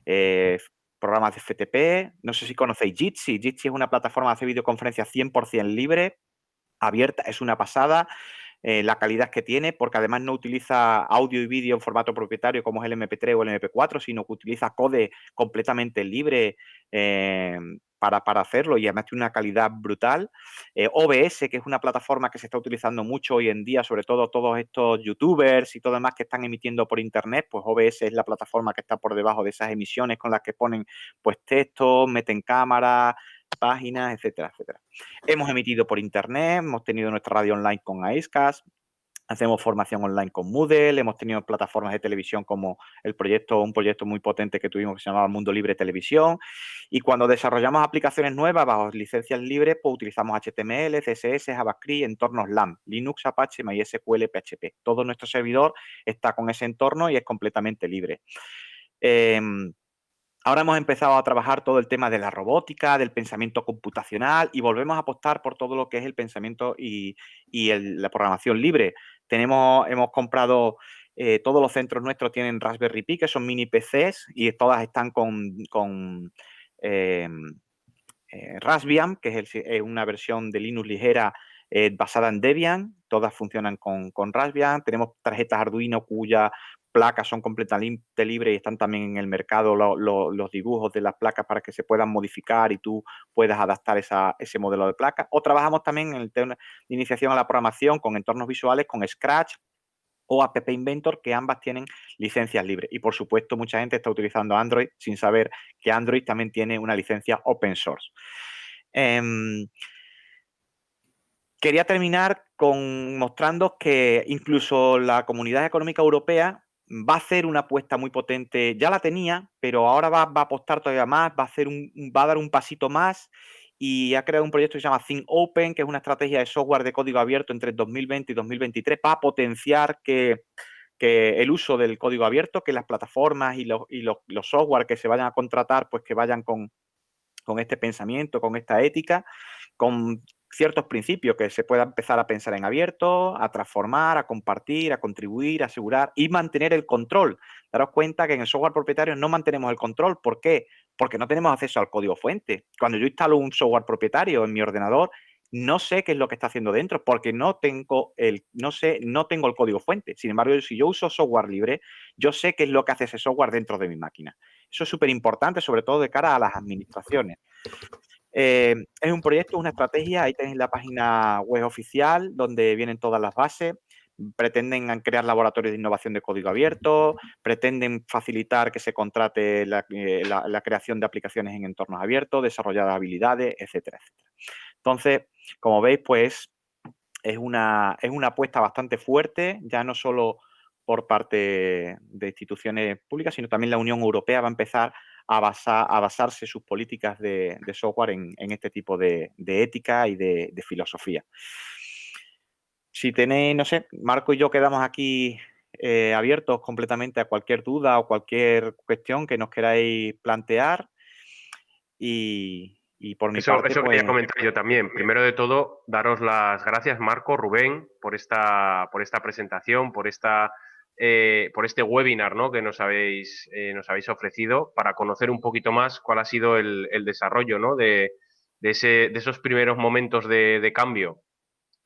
eh, programas de FTP. No sé si conocéis Jitsi. Jitsi es una plataforma de hacer videoconferencias 100% libre, abierta, es una pasada. La calidad que tiene, porque además no utiliza audio y vídeo en formato propietario como es el MP3 o el MP4, sino que utiliza code completamente libre para hacerlo y además tiene una calidad brutal. OBS, que es una plataforma que se está utilizando mucho hoy en día, sobre todo todos estos youtubers y todo demás que están emitiendo por internet, pues OBS es la plataforma que está por debajo de esas emisiones con las que ponen pues textos, meten cámaras, páginas, etcétera, etcétera. Hemos emitido por internet, hemos tenido nuestra radio online con Icecast, hacemos formación online con Moodle, hemos tenido plataformas de televisión como un proyecto muy potente que tuvimos que se llamaba Mundo Libre Televisión. Y cuando desarrollamos aplicaciones nuevas bajo licencias libres, pues utilizamos HTML, CSS, JavaScript, entornos LAMP, Linux, Apache, MySQL, PHP. Todo nuestro servidor está con ese entorno y es completamente libre. Ahora hemos empezado a trabajar todo el tema de la robótica, del pensamiento computacional y volvemos a apostar por todo lo que es el pensamiento y la programación libre. Hemos comprado, todos los centros nuestros tienen Raspberry Pi, que son mini PCs y todas están con eh, Raspbian, que es una versión de Linux ligera basada en Debian. Todas funcionan con Raspbian. Tenemos tarjetas Arduino cuya placas son completamente libres y están también en el mercado los dibujos de las placas para que se puedan modificar y tú puedas adaptar ese modelo de placa. O trabajamos también en el tema de iniciación a la programación con entornos visuales, con Scratch o App Inventor, que ambas tienen licencias libres. Y por supuesto, mucha gente está utilizando Android sin saber que Android también tiene una licencia open source. quería terminar mostrando que incluso la Comunidad Económica Europea va a hacer una apuesta muy potente, ya la tenía, pero ahora va a apostar todavía más, va a dar un pasito más y ha creado un proyecto que se llama Think Open, que es una estrategia de software de código abierto entre 2020 y 2023 para potenciar que el uso del código abierto, que las plataformas y los software que se vayan a contratar, pues que vayan con este pensamiento, con esta ética, con ciertos principios que se pueda empezar a pensar en abierto, a transformar, a compartir, a contribuir, a asegurar y mantener el control. Daros cuenta que en el software propietario no mantenemos el control. ¿Por qué? Porque no tenemos acceso al código fuente. Cuando yo instalo un software propietario en mi ordenador, no sé qué es lo que está haciendo dentro porque no tengo el código fuente. Sin embargo, si yo uso software libre, yo sé qué es lo que hace ese software dentro de mi máquina. Eso es súper importante, sobre todo de cara a las administraciones. Es un proyecto, una estrategia, ahí tenéis la página web oficial donde vienen todas las bases. Pretenden crear laboratorios de innovación de código abierto, pretenden facilitar que se contrate la creación de aplicaciones en entornos abiertos, desarrollar habilidades, etcétera, etcétera. Entonces, como veis, pues es una apuesta bastante fuerte, ya no solo por parte de instituciones públicas, sino también la Unión Europea va a empezar a basarse sus políticas de software en este tipo de ética y de filosofía. Si tenéis, no sé, Marco y yo quedamos aquí abiertos completamente a cualquier duda o cualquier cuestión que nos queráis plantear y por mi parte, Eso pues... quería comentar yo también. Primero de todo, daros las gracias, Marco, Rubén, por esta presentación, por este webinar, ¿no?, que nos habéis ofrecido para conocer un poquito más cuál ha sido el desarrollo, ¿no?, de esos primeros momentos de cambio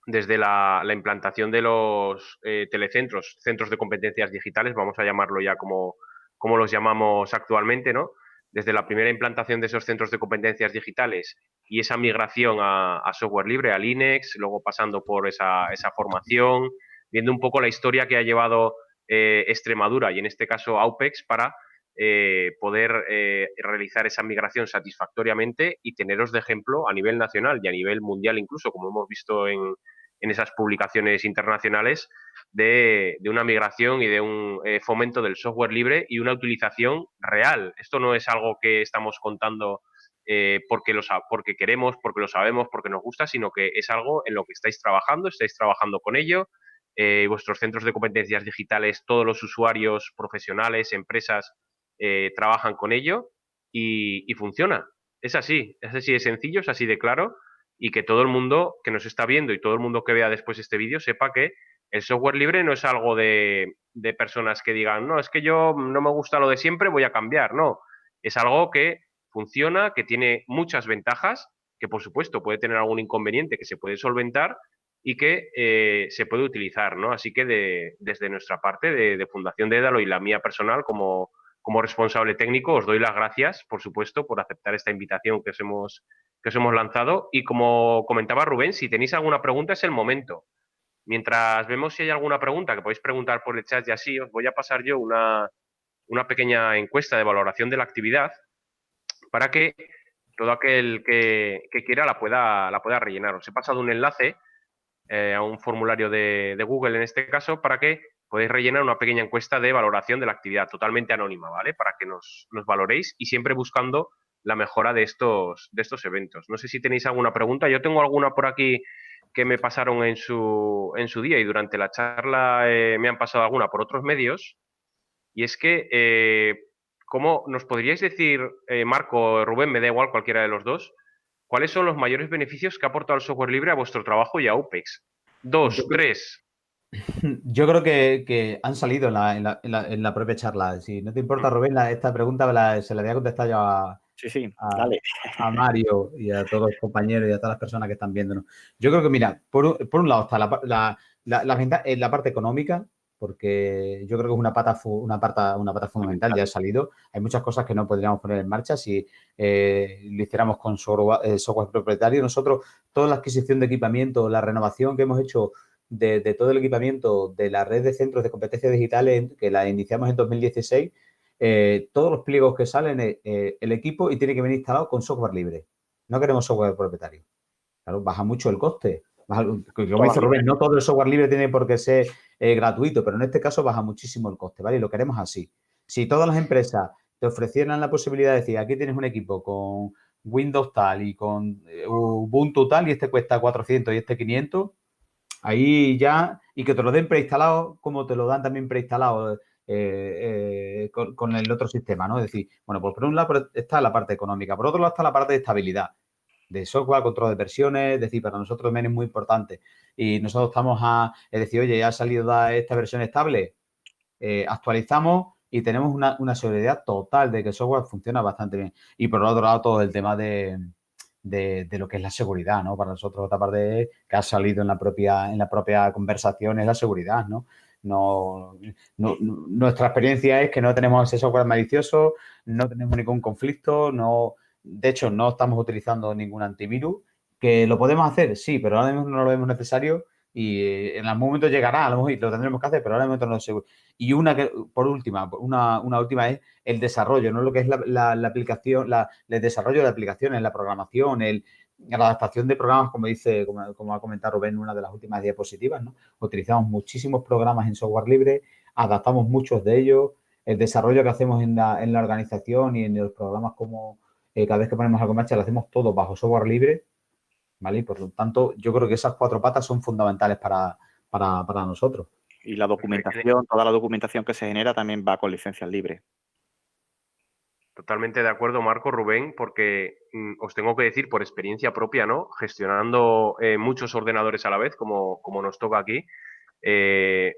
desde la implantación de los telecentros, centros de competencias digitales, vamos a llamarlo ya como los llamamos actualmente, ¿no? Desde la primera implantación de esos centros de competencias digitales y esa migración a software libre, a Linux, luego pasando por esa formación, viendo un poco la historia que ha llevado Extremadura y en este caso Aupex para poder realizar esa migración satisfactoriamente y teneros de ejemplo a nivel nacional y a nivel mundial incluso, como hemos visto en esas publicaciones internacionales, de una migración y de un fomento del software libre y una utilización real. Esto no es algo que estamos contando porque queremos, porque lo sabemos, porque nos gusta, sino que es algo en lo que estáis trabajando con ello. Vuestros centros de competencias digitales, todos los usuarios, profesionales, empresas, trabajan con ello y funciona. Es así de sencillo, es así de claro, y que todo el mundo que nos está viendo y todo el mundo que vea después este vídeo sepa que el software libre no es algo de personas que digan, no, es que yo no me gusta lo de siempre, voy a cambiar. No, es algo que funciona, que tiene muchas ventajas, que por supuesto puede tener algún inconveniente que se puede solventar y que se puede utilizar, ¿no? Así que desde nuestra parte de Fundación Dédalo y la mía personal como responsable técnico, os doy las gracias, por supuesto, por aceptar esta invitación que os hemos lanzado. Y como comentaba Rubén, si tenéis alguna pregunta es el momento. Mientras vemos si hay alguna pregunta que podéis preguntar por el chat y así, os voy a pasar yo una pequeña encuesta de valoración de la actividad para que todo aquel que quiera la pueda rellenar. Os he pasado un enlace a un formulario de Google en este caso para que podáis rellenar una pequeña encuesta de valoración de la actividad, totalmente anónima, ¿vale? Para que nos valoréis y siempre buscando la mejora de estos eventos. No sé si tenéis alguna pregunta. Yo tengo alguna por aquí que me pasaron en su día y durante la charla me han pasado alguna por otros medios. Y es que, ¿cómo nos podríais decir, Marco, Rubén, me da igual cualquiera de los dos, cuáles son los mayores beneficios que ha aportado el software libre a vuestro trabajo y a UPEX? Dos, tres. Yo creo que han salido en la propia charla. Si no te importa, Rubén, esta pregunta se la voy a contestar yo Sí, dale. a Mario y a todos los compañeros y a todas las personas que están viéndonos. Yo creo que, mira, por un lado está la parte económica, porque yo creo que es una pata fundamental, ya ha salido. Hay muchas cosas que no podríamos poner en marcha si lo hiciéramos con software propietario. Nosotros, toda la adquisición de equipamiento, la renovación que hemos hecho de todo el equipamiento de la red de centros de competencias digitales, que la iniciamos en 2016, todos los pliegos que salen, el equipo y tiene que venir instalado con software libre. No queremos software propietario. Claro, baja mucho el coste. Como dice Rubén, no todo el software libre tiene por qué ser gratuito, pero en este caso baja muchísimo el coste, ¿vale? Y lo queremos así. Si todas las empresas te ofrecieran la posibilidad de decir, aquí tienes un equipo con Windows tal y con Ubuntu tal y este cuesta 400 y este 500, ahí ya, y que te lo den preinstalado como te lo dan también preinstalado con el otro sistema, ¿no? Es decir, bueno, pues por un lado está la parte económica, por otro lado está la parte de estabilidad, de software, control de versiones, es decir, para nosotros también es muy importante. Y nosotros es decir, oye, ya ha salido esta versión estable, actualizamos y tenemos una seguridad total de que el software funciona bastante bien. Y por otro lado, todo el tema de lo que es la seguridad, ¿no? Para nosotros, otra parte que ha salido en la propia conversación es la seguridad, ¿no? Nuestra experiencia es que no tenemos ese software malicioso, no tenemos ningún conflicto, de hecho, no estamos utilizando ningún antivirus. ¿Que lo podemos hacer? Sí, pero ahora mismo no lo vemos necesario y en algún momento llegará, a lo mejor y lo tendremos que hacer, pero ahora en el momento no es seguro. Y una última es el desarrollo, no lo que es la aplicación, el desarrollo de aplicaciones, la programación, la adaptación de programas, como ha comentado Rubén en una de las últimas diapositivas, ¿no? Utilizamos muchísimos programas en software libre, adaptamos muchos de ellos, el desarrollo que hacemos en la organización y en los programas como cada vez que ponemos algo en marcha, lo hacemos todo bajo software libre, ¿vale? Y por lo tanto, yo creo que esas 4 patas son fundamentales para nosotros. Y la documentación, toda la documentación que se genera también va con licencias libres. Totalmente de acuerdo, Marco, Rubén, porque os tengo que decir por experiencia propia, ¿no? Gestionando muchos ordenadores a la vez, como nos toca aquí,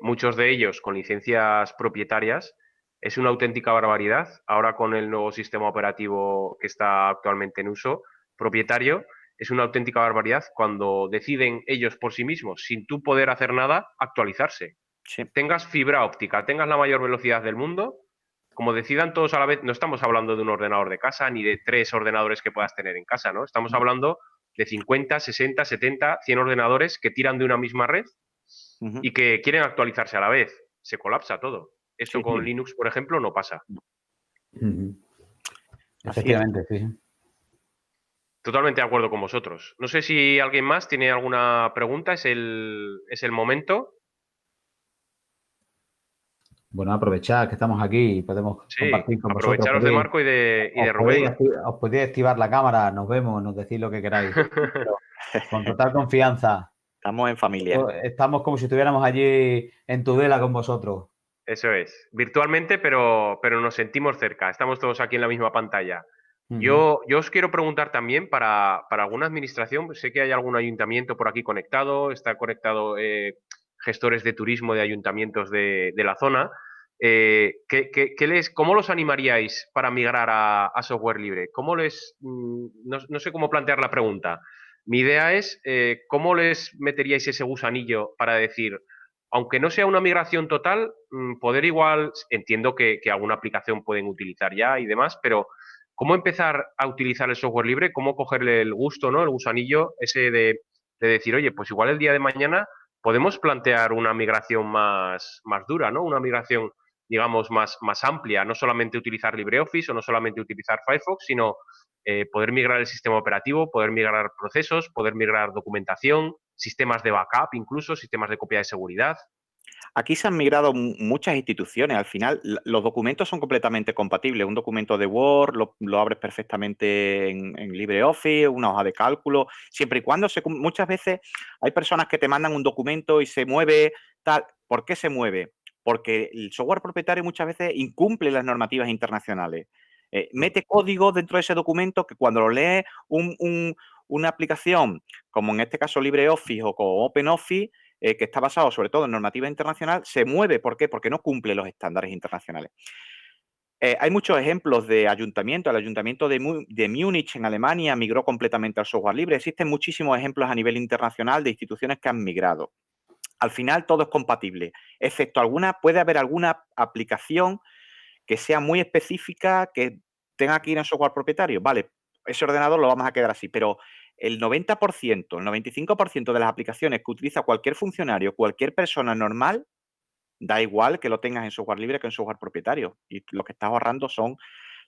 muchos de ellos con licencias propietarias, es una auténtica barbaridad. Ahora con el nuevo sistema operativo que está actualmente en uso, propietario, es una auténtica barbaridad cuando deciden ellos por sí mismos, sin tú poder hacer nada, actualizarse. Sí. Tengas fibra óptica, tengas la mayor velocidad del mundo, como decidan todos a la vez, no estamos hablando de un ordenador de casa ni de 3 ordenadores que puedas tener en casa, ¿no? Estamos hablando de 50, 60, 70, 100 ordenadores que tiran de una misma red y que quieren actualizarse a la vez. Se colapsa todo. Esto con Linux, por ejemplo, no pasa. Efectivamente, sí. Totalmente de acuerdo con vosotros. No sé si alguien más tiene alguna pregunta. Es el momento. Bueno, aprovechad que estamos aquí y podemos compartir con vosotros. Aprovecharos de Marco y de Rubén. Os podéis activar la cámara, nos vemos, nos decís lo que queráis. Con total confianza. Estamos en familia. Estamos como si estuviéramos allí en Tudela con vosotros. Eso es. Virtualmente, pero nos sentimos cerca. Estamos todos aquí en la misma pantalla. Yo os quiero preguntar también para alguna administración, sé que hay algún ayuntamiento por aquí conectado, está conectado gestores de turismo de ayuntamientos de la zona. ¿Cómo los animaríais para migrar a software libre? No sé cómo plantear la pregunta. Mi idea es, ¿cómo les meteríais ese gusanillo para decir, aunque no sea una migración total, poder igual, entiendo que alguna aplicación pueden utilizar ya y demás, pero ¿cómo empezar a utilizar el software libre? ¿Cómo cogerle el gusto, ¿no? El gusanillo ese de decir, oye, pues igual el día de mañana podemos plantear una migración más dura, ¿no? Una migración, digamos, más amplia, no solamente utilizar LibreOffice o no solamente utilizar Firefox, sino poder migrar el sistema operativo, poder migrar procesos, poder migrar documentación, sistemas de backup incluso, sistemas de copia de seguridad. Aquí se han migrado muchas instituciones. Al final, los documentos son completamente compatibles. Un documento de Word lo abres perfectamente en LibreOffice, una hoja de cálculo, siempre y cuando muchas veces hay personas que te mandan un documento y se mueve tal. ¿Por qué se mueve? Porque el software propietario muchas veces incumple las normativas internacionales. Mete código dentro de ese documento que cuando lo lee una aplicación, como en este caso LibreOffice o con OpenOffice, que está basado sobre todo en normativa internacional, se mueve. ¿Por qué? Porque no cumple los estándares internacionales. Hay muchos ejemplos de ayuntamientos. El ayuntamiento de Múnich en Alemania migró completamente al software libre. Existen muchísimos ejemplos a nivel internacional de instituciones que han migrado. Al final todo es compatible, excepto puede haber alguna aplicación que sea muy específica, que tenga que ir en software propietario. Vale, ese ordenador lo vamos a quedar así, pero el 90%, el 95% de las aplicaciones que utiliza cualquier funcionario, cualquier persona normal, da igual que lo tengas en software libre que en software propietario. Y lo que estás ahorrando son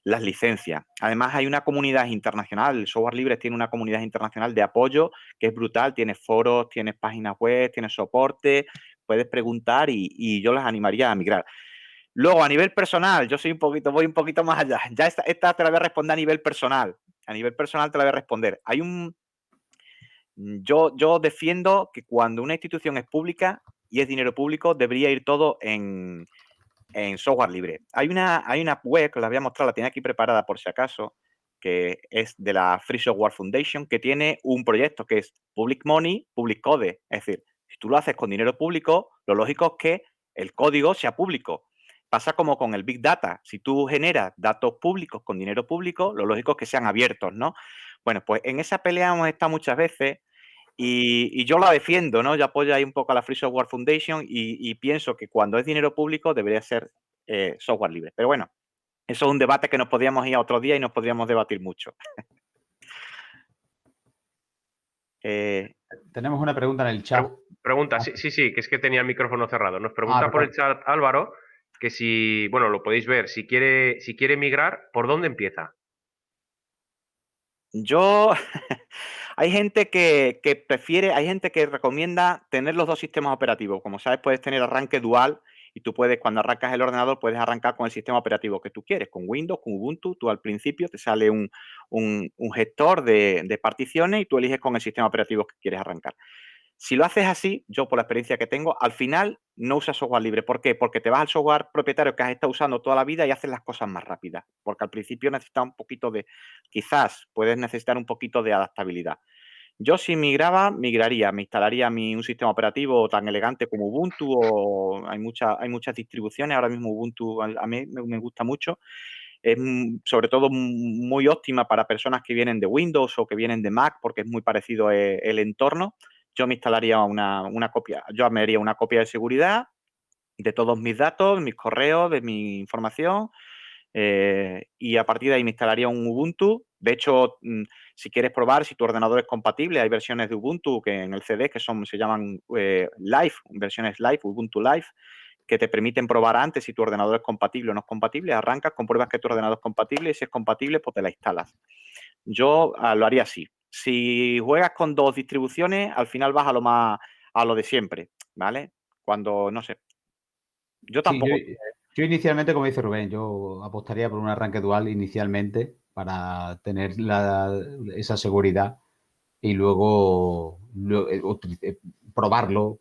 las licencias. Además, hay una comunidad internacional, el software libre tiene una comunidad internacional de apoyo que es brutal, tienes foros, tienes páginas web, tienes soporte, puedes preguntar y yo les animaría a migrar. Luego, a nivel personal, voy un poquito más allá. Ya esta te la voy a responder a nivel personal. A nivel personal te la voy a responder. Yo defiendo que cuando una institución es pública y es dinero público, debería ir todo en software libre. Hay una web que la voy a mostrar, la tenía aquí preparada por si acaso, que es de la Free Software Foundation, que tiene un proyecto que es Public Money, Public Code. Es decir, si tú lo haces con dinero público, lo lógico es que el código sea público. Pasa como con el Big Data. Si tú generas datos públicos con dinero público, lo lógico es que sean abiertos, ¿no? Bueno, pues en esa pelea hemos estado muchas veces y yo la defiendo, ¿no? Yo apoyo ahí un poco a la Free Software Foundation y pienso que cuando es dinero público debería ser software libre. Pero bueno, eso es un debate que nos podríamos ir a otro día y nos podríamos debatir mucho. Tenemos una pregunta en el chat. Pregunta, sí, que es que tenía el micrófono cerrado. Nos pregunta por el Perdón. chat Álvaro que si, bueno, lo podéis ver, si quiere migrar, ¿por dónde empieza? Yo, hay gente que prefiere, hay gente que recomienda tener los dos sistemas operativos. Como sabes, puedes tener arranque dual y tú puedes, cuando arrancas el ordenador, puedes arrancar con el sistema operativo que tú quieres, con Windows, con Ubuntu. Tú al principio te sale un gestor de particiones y tú eliges con el sistema operativo que quieres arrancar. Si lo haces así, yo por la experiencia que tengo, al final no usas software libre. ¿Por qué? Porque te vas al software propietario que has estado usando toda la vida y haces las cosas más rápidas. Porque al principio necesitas un poquito quizás puedes necesitar un poquito de adaptabilidad. Yo si migraría, me instalaría un sistema operativo tan elegante como Ubuntu o hay muchas distribuciones. Ahora mismo Ubuntu a mí me gusta mucho. Es sobre todo muy óptima para personas que vienen de Windows o que vienen de Mac porque es muy parecido el entorno. Yo me instalaría una copia, yo me haría una copia de seguridad de todos mis datos, mis correos, de mi información y a partir de ahí me instalaría un Ubuntu. De hecho, si quieres probar, si tu ordenador es compatible, hay versiones de Ubuntu que en el CD que se llaman Live, versiones Live, Ubuntu Live, que te permiten probar antes si tu ordenador es compatible o no es compatible. Arrancas, compruebas que tu ordenador es compatible y si es compatible, pues te la instalas. Yo lo haría así. Si juegas con dos distribuciones, al final vas a lo de siempre, ¿vale? Cuando, no sé. Yo Sí, tampoco. yo inicialmente, como dice Rubén, yo apostaría por un arranque dual inicialmente para tener esa seguridad y luego probarlo,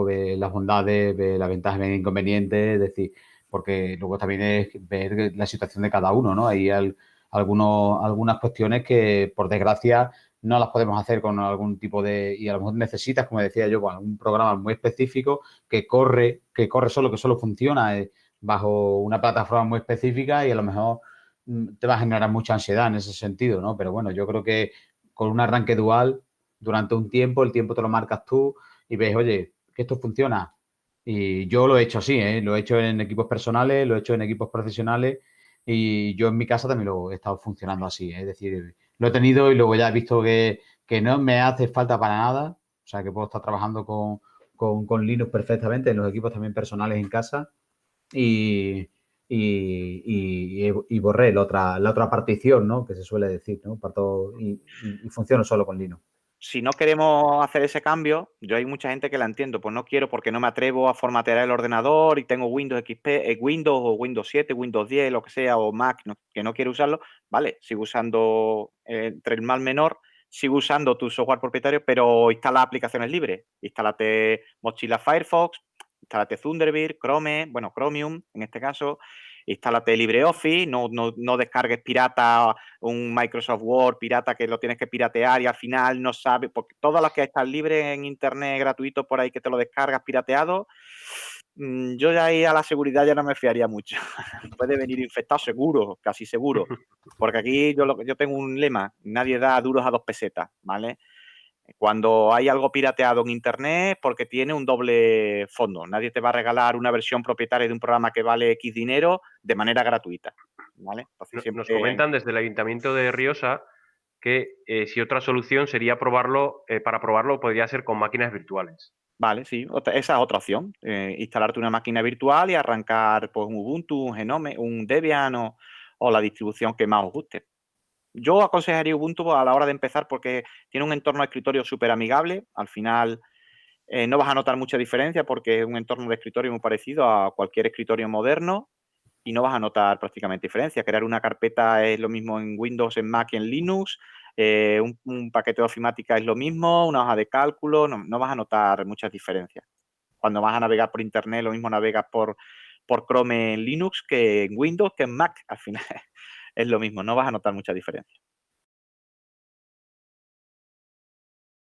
ver las bondades, ver las ventajas y inconvenientes, es decir, porque luego también es ver la situación de cada uno, ¿no? Hay algunas cuestiones que, por desgracia, no las podemos hacer con algún tipo y a lo mejor necesitas, como decía yo, con algún programa muy específico que corre solo, que solo funciona bajo una plataforma muy específica y a lo mejor te va a generar mucha ansiedad en ese sentido, ¿no? Pero bueno, yo creo que con un arranque dual durante un tiempo, el tiempo te lo marcas tú y ves, oye, que esto funciona. Y yo lo he hecho así, ¿eh? Lo he hecho en equipos personales, lo he hecho en equipos profesionales y yo en mi casa también lo he estado funcionando así, ¿eh? Es decir, lo he tenido y luego ya he visto que no me hace falta para nada, o sea, que puedo estar trabajando con Linux perfectamente en los equipos también personales en casa y, y borré la otra partición, ¿no? Que se suele decir, ¿no? Y funciono solo con Linux. Si no queremos hacer ese cambio, yo hay mucha gente que la entiendo, pues no quiero porque no me atrevo a formatear el ordenador y tengo Windows XP, Windows o Windows 7, Windows 10, lo que sea, o Mac, que no quiero usarlo, vale, sigo usando entre el mal menor, sigo usando tu software propietario, pero instala aplicaciones libres. Instálate Mozilla Firefox, instálate Thunderbird, Chrome, bueno, Chromium en este caso, instálate LibreOffice, no descargues pirata un Microsoft Word pirata que lo tienes que piratear y al final no sabes, porque todas las que están libres en internet gratuito por ahí que te lo descargas pirateado, yo ya ahí a la seguridad ya no me fiaría mucho. Puede venir infectado seguro, casi seguro, porque aquí yo tengo un lema, nadie da duros a 2 pesetas, ¿vale? Cuando hay algo pirateado en internet, porque tiene un doble fondo. Nadie te va a regalar una versión propietaria de un programa que vale X dinero de manera gratuita, ¿vale? Entonces Nos siempre comentan desde el Ayuntamiento de Riosa que si otra solución sería probarlo, para probarlo podría ser con máquinas virtuales. vale, sí, esa es otra opción. Instalarte una máquina virtual y arrancar pues, un Ubuntu, un Genome, un Debian o la distribución que más os guste. Yo aconsejaría Ubuntu a la hora de empezar porque tiene un entorno de escritorio súper amigable. Al final no vas a notar mucha diferencia porque es un entorno de escritorio muy parecido a cualquier escritorio moderno y no vas a notar prácticamente diferencia. Crear una carpeta es lo mismo en Windows, en Mac y en Linux. Un paquete de ofimática es lo mismo, una hoja de cálculo, no vas a notar muchas diferencias. Cuando vas a navegar por Internet, lo mismo navegas por Chrome en Linux que en Windows, que en Mac. Al final es lo mismo, no vas a notar mucha diferencia.